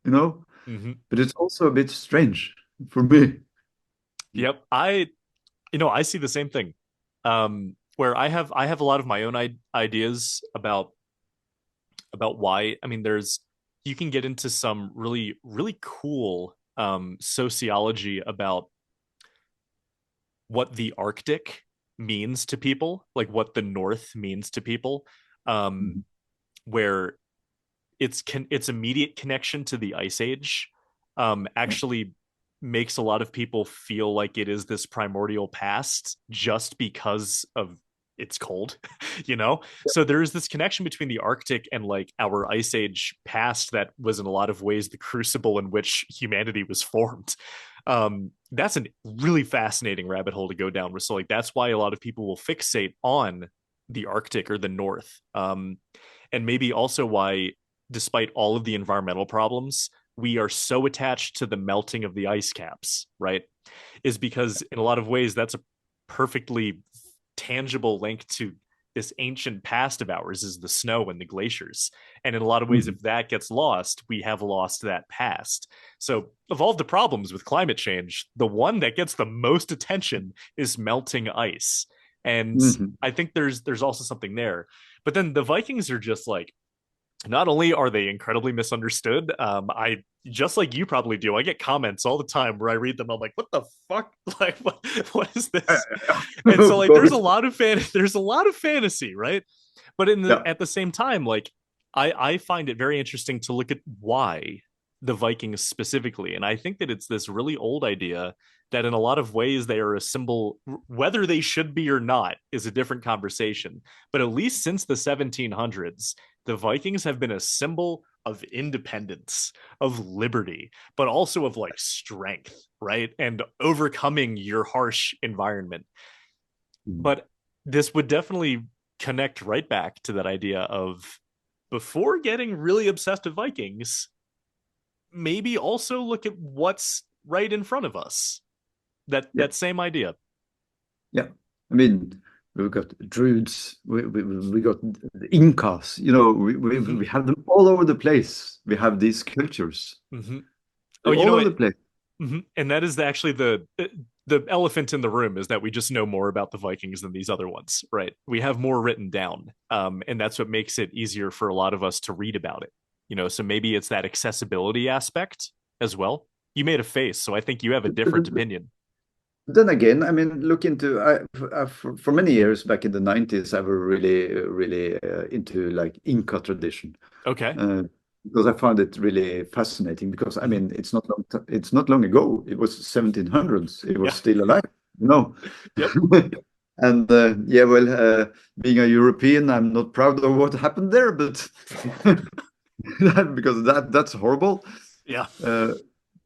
you know, Mm-hmm. but it's also a bit strange for me. Yep. I see the same thing. Where I have a lot of my own ideas about why. I mean, you can get into some really really cool sociology about what the Arctic means to people, like what the North means to people, um, Mhm. where its immediate connection to the Ice Age Yeah. actually makes a lot of people feel like it is this primordial past just because of it's cold, you know? So there is this connection between the Arctic and like our Ice Age past that was in a lot of ways the crucible in which humanity was formed. That's a really fascinating rabbit hole to go down. So like that's why a lot of people will fixate on the Arctic or the North. And maybe also why, despite all of the environmental problems, we are so attached to the melting of the ice caps, right? Is because in a lot of ways that's a perfectly tangible link to this ancient past of ours is the snow and the glaciers. And in a lot of ways, Mhm. if that gets lost, we have lost that past. So of all the problems with climate change, the one that gets the most attention is melting ice. And Mhm. I think there's also something there. But then the Vikings are just like, not only are they incredibly misunderstood, I just like you probably do. I get comments all the time where I read them. I'm like, what the fuck? Like, what is this? And so Of like, course. there's a lot of fantasy, right? But Yeah. at the same time, like, I find it very interesting to look at why the Vikings specifically, and I think that it's this really old idea that in a lot of ways they are a symbol. Whether they should be or not is a different conversation. But at least since the 1700s, the Vikings have been a symbol of independence, of liberty, but also of like strength, right? And overcoming your harsh environment. Mhm. But this would definitely connect right back to that idea of before getting really obsessed with Vikings, maybe also look at what's right in front of us. Yeah. That same idea. Yeah. I mean, we've got Druids, we got the Incas, you know, Mm-hmm. we have them all over the place. We have these cultures. Mm-hmm. Oh, They're you all know over what? the place. Mm-hmm. And that is actually the elephant in the room is that we just know more about the Vikings than these other ones, right? We have more written down, and that's what makes it easier for a lot of us to read about it. You know, so maybe it's that accessibility aspect as well. You made a face, so I think you have a different opinion. Then again, I mean, look into for many years back in the 90s, I were really into like Inca tradition. Okay. Because I found it really fascinating because I Mm-hmm. mean it's not long ago. It was 1700s. It was Yeah. still alive, you know. Yep. And yeah, well, being a European, I'm not proud of what happened there, but because that's horrible. Yeah. Uh,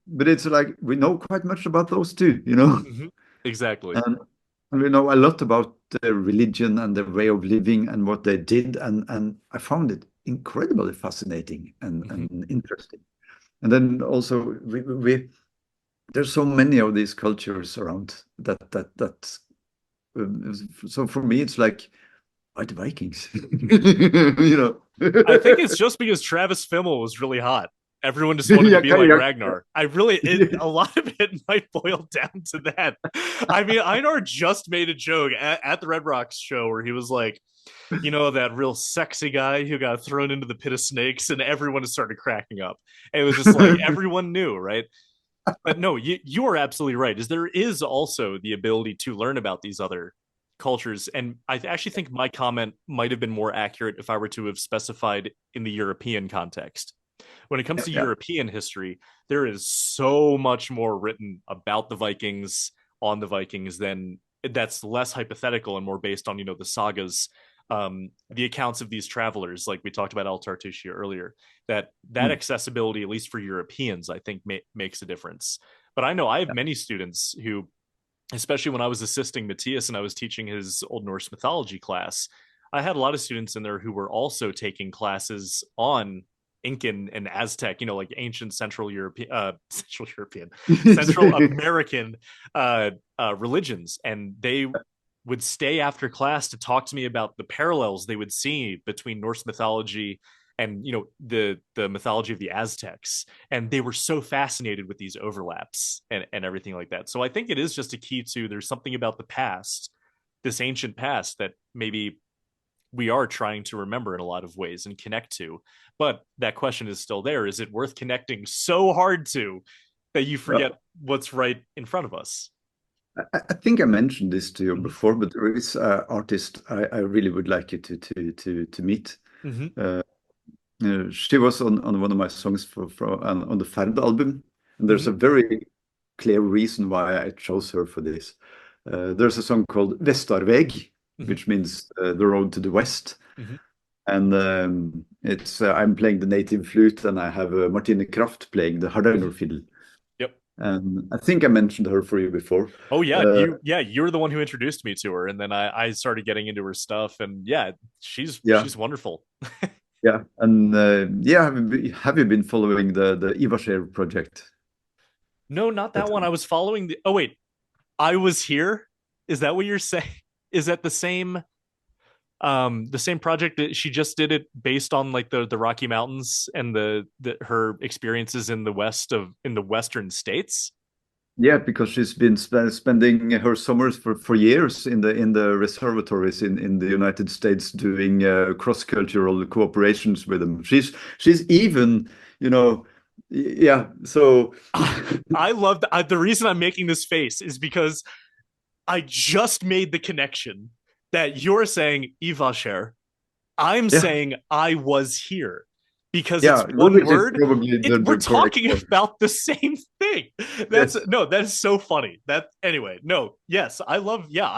but it's like we know quite much about those two, you know, Mm-hmm. Exactly. and, and we know a lot about their religion and their way of living and what they did, and I found it incredibly fascinating Mm-hmm. and interesting. And then also we there's so many of these cultures around that so for me it's like why the Vikings, you know. I think it's just because Travis Fimmel was really hot. Everyone just wanted to Yeah, be like yeah, Ragnar. A lot of it might boil down to that. I mean, Einar just made a joke at the Red Rocks show where he was like, you know, that real sexy guy who got thrown into the pit of snakes, and everyone just started cracking up. And it was just like everyone knew, right? But no, you are absolutely right. Is there is also the ability to learn about these other cultures, and I actually think my comment might have been more accurate if I were to have specified in the European context. When it comes to yeah. European history, there is so much more written about the Vikings on the Vikings than that's less hypothetical and more based on the sagas, the accounts of these travelers, like we talked about El Tartushia earlier. That Mm. accessibility, at least for Europeans, I think makes a difference. But I know I have many students who, especially when I was assisting Matthias and I was teaching his Old Norse mythology class, I had a lot of students in there who were also taking classes on Incan and Aztec, like ancient Central American religions, and they would stay after class to talk to me about the parallels they would see between Norse mythology and the mythology of the Aztecs, and they were so fascinated with these overlaps and everything like that. So I think it is just a key to there's something about the past, this ancient past, that maybe we are trying to remember in a lot of ways and connect to. But that question is still there. Is it worth connecting so hard to that you forget Well, what's right in front of us? I think I mentioned this to you Mm-hmm. before, but there is an artist I really would like you to meet. Mm-hmm. Uh, she was on one of my songs on the Ferd album, and there's Mm-hmm. a very clear reason why I chose her for this. There's a song called Vestarveg, Mm-hmm. which means the road to the west, Mm-hmm. and it's I'm playing the native flute, and I have Martine Kraft playing the Mm-hmm. Hardanger fiddle. Yep. And I think I mentioned her for you before. Oh yeah, Uh, you're the one who introduced me to her, and then I started getting into her stuff, and yeah, yeah, she's wonderful. yeah, and yeah, have you been following the Ivarshare project? No, not that That one. I was following the. Oh wait, I was here. Is that what you're saying? Is that the same? The same project that she just did it based on like the Rocky Mountains and the her experiences in the western states. Yeah, because she's been spending her summers for years in the reservatories in the United States doing cross-cultural cooperations with them. She's even, you know, yeah. So I love the reason I'm making this face is because I just made the connection that you're saying Ivasher. I'm yeah, saying I was here because it's yeah, one which is word. probably We're the correct talking word. about the same thing. That's Yes. no, that's so funny. That anyway, no, yes, I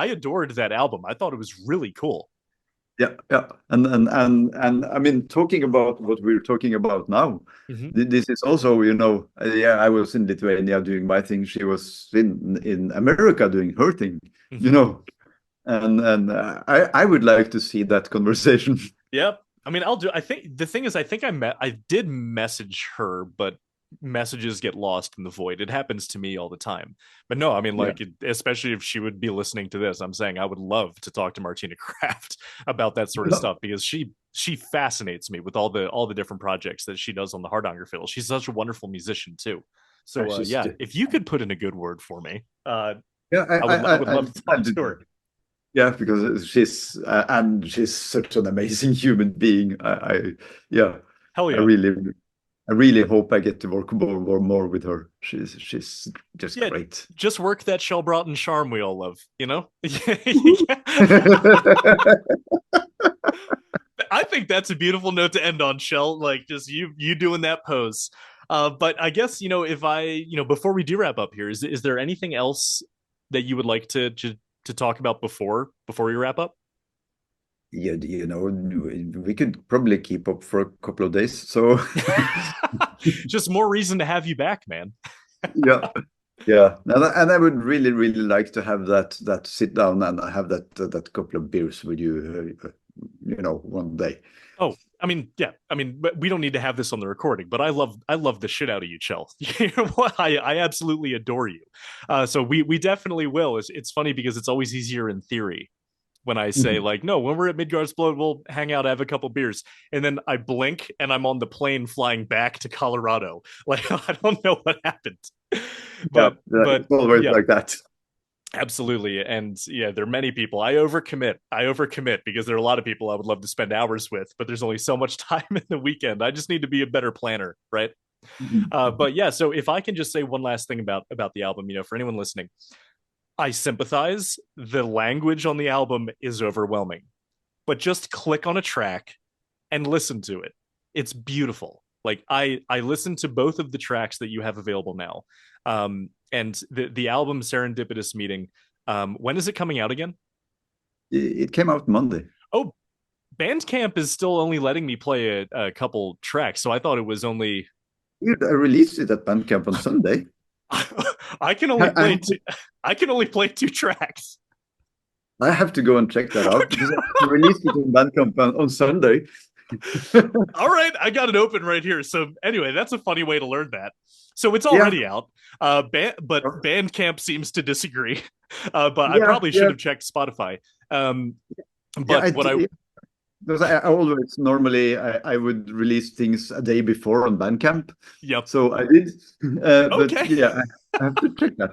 adored that album. I thought it was really cool. Yeah, yeah, and I mean, talking about what we're talking about now, Mm-hmm. this is also, yeah, I was in Lithuania doing my thing. She was in America doing her thing, you Mm-hmm. know, and I would like to see that conversation. Yep. I mean, I'll do. I think the thing is, I did message her, but messages get lost in the void. It happens to me all the time. But no, I mean, Yeah, like, especially if she would be listening to this, I'm saying I would love to talk to Martina Kraft about that sort of yeah, stuff because she fascinates me with all the different projects that she does on the Hardanger fiddle. She's such a wonderful musician too. So she's yeah, if you could put in a good word for me, yeah, I would love to I talk did to that. her. Yeah, because she's such an amazing human being. Yeah, Hell I yeah. really I really hope I get to work more with her. She's just Yeah, great. just work that Kjell Braaten charm we all love, you know? I think that's a beautiful note to end on, Shell. Like just you doing that pose. But I guess if before we do wrap up here, is there anything else that you would like to talk about before we wrap up? Yeah, we could probably keep up for a couple of days. So Just more reason to have you back, man. yeah, yeah, and I would really, really like to have that sit down and have that couple of beers with you, one day. Oh, I mean, yeah, I mean, but we don't need to have this on the recording. But I love the shit out of you, Chell. I absolutely adore you. So we definitely will. It's funny because it's always easier in theory when I say like, no, when we're at Midgard's Blood, we'll hang out, have a couple beers, and then I blink and I'm on the plane flying back to Colorado. Like I don't know what happened, Yeah, but it's always yeah, like that. absolutely. And yeah, there are many people. I overcommit because there are a lot of people I would love to spend hours with, but there's only so much time in the weekend. I just need to be a better planner, right? But yeah, so if I can just say one last thing about the album, for anyone listening, I sympathize. The language on the album is overwhelming, but just click on a track and listen to it. It's beautiful. Like I listened to both of the tracks that you have available now. And the album Serendipitous Meeting. When is it coming out again? It came out Monday. Oh, Bandcamp is still only letting me play a couple tracks, so I thought it was only Weird, I released it at Bandcamp on Sunday. I can only I, I play two. I can only play two tracks. I have to go and check that out because I released it on Bandcamp on Sunday. All right, I got it open right here. So anyway, that's a funny way to learn that. So it's Yeah, already out. But Bandcamp seems to disagree. But I yeah, probably should yeah, have checked Spotify. Um, yeah. but what I Because I always normally I would release things a day before on Bandcamp, Yep. so I did. But Okay. yeah, I have to check that.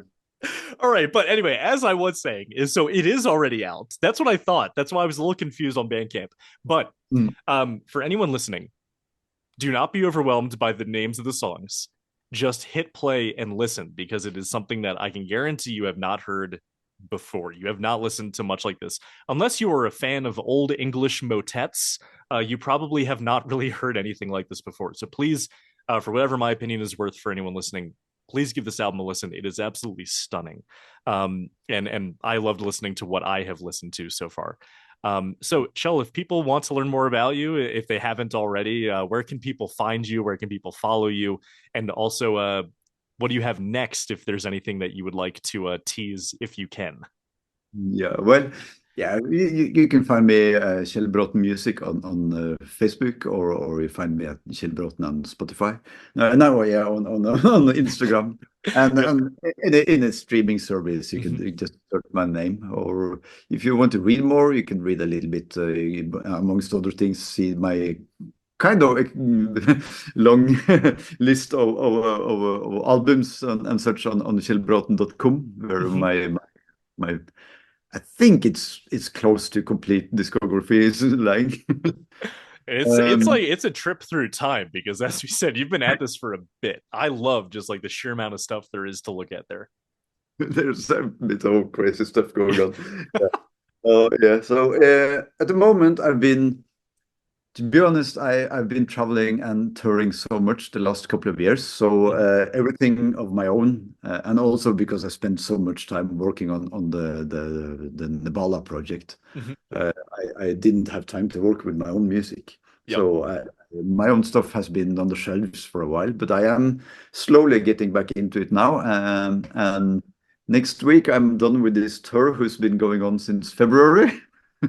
All right, but anyway, as I was saying, is so it is already out. That's what I thought. That's why I was a little confused on Bandcamp. But Mm. for anyone listening, do not be overwhelmed by the names of the songs. Just hit play and listen because it is something that I can guarantee you have not heard before. You have not listened to much like this. Unless you are a fan of old English motets, you probably have not really heard anything like this before. So please, for whatever my opinion is worth for anyone listening, please give this album a listen. It is absolutely stunning. And I loved listening to what I have listened to so far. So, Chell, if people want to learn more about you, if they haven't already, where can people find you? Where can people follow you? And also, what do you have next if there's anything that you would like to tease if you can? Yeah, well. Yeah, you can find me Kjell Braaten Music on Facebook, or you find me at Kjell Braaten on Spotify. No, no, yeah, on Instagram, and Yep. in a streaming service, you can just search my name. Or if you want to read more, you can read a little bit, amongst other things, see my kind of long list of albums and such on kjellbraaten.com, where my I think it's close to complete discography is lying. It's like um, it's a trip through time because, as we said, you've been at this for a bit. I love just like the sheer amount of stuff there is to look at there. there's a bit of crazy stuff going on. Yeah. Oh yeah. So at the moment, to be honest, I've been traveling and touring so much the last couple of years. So Mhm. everything of my own, and also because I spent so much time working on the Nibala project, Mhm. I didn't have time to work with my own music. Yep. So my own stuff has been on the shelves for a while, but I am slowly getting back into it now. And next week I'm done with this tour, who's been going on since February.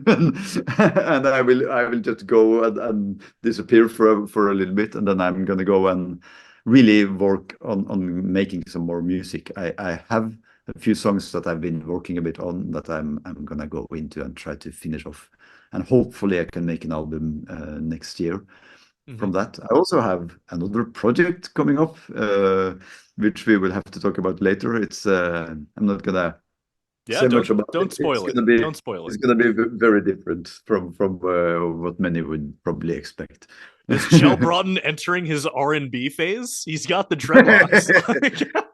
and, and I will just go and disappear for a little bit, and then I'm gonna go and really work on making some more music. I have a few songs that I've been working a bit on that I'm gonna go into and try to finish off, and hopefully I can make an album next year Mhm. from that. I also have another project coming up, which we will have to talk about later. It's I'm not gonna Yeah. say much about it. Don't It's spoil it. gonna be Don't spoil it. it's gonna be very different from what many would probably expect. Is Kjell Braaten entering his R&B phase? He's got the dreadlocks.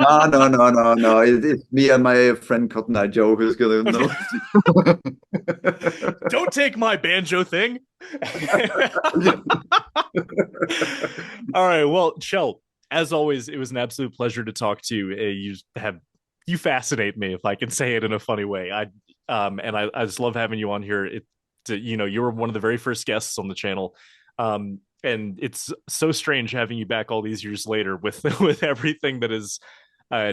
No, no, no, no, no. It's me and my friend Cotton Eye Joe who's gonna know. Don't take my banjo thing. All right. Well, Kjell, as always, it was an absolute pleasure to talk to you. You fascinate me, if I can say it in a funny way. I just love having you on here. You were one of the very first guests on the channel. And it's so strange having you back all these years later with with everything that is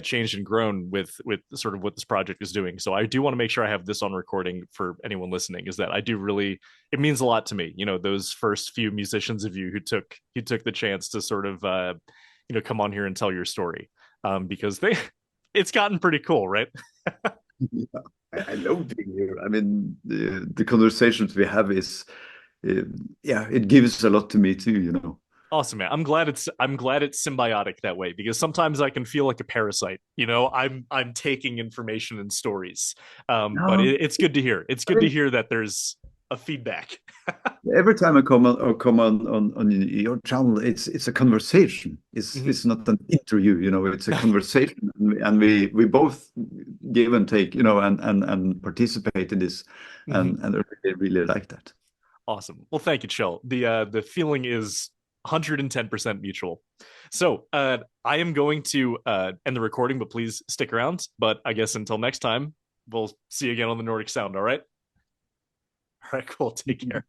changed and grown with sort of what this project is doing. So I do want to make sure I have this on recording for anyone listening. Is that I do really, it means a lot to me. Those first few musicians of you who took the chance to sort of come on here and tell your story, because it's gotten pretty cool, right? Yeah, I love being here. I mean, the conversations we have uh, yeah, it gives a lot to me too. Awesome, man. I'm glad it's symbiotic that way, because sometimes I can feel like a parasite. I'm taking information and stories. But No, it's good to hear. It's I good to mean, hear that there's a feedback. every time I come on your channel, it's a conversation. It's not an interview. It's a conversation, and we both give and take, and participate in this, and I really like that. Awesome. Well, thank you, Chill. The feeling is 110% mutual. So I am going to end the recording, but please stick around. But I guess until next time, we'll see you again on the Nordic Sound. All right. All right. Cool. Take care.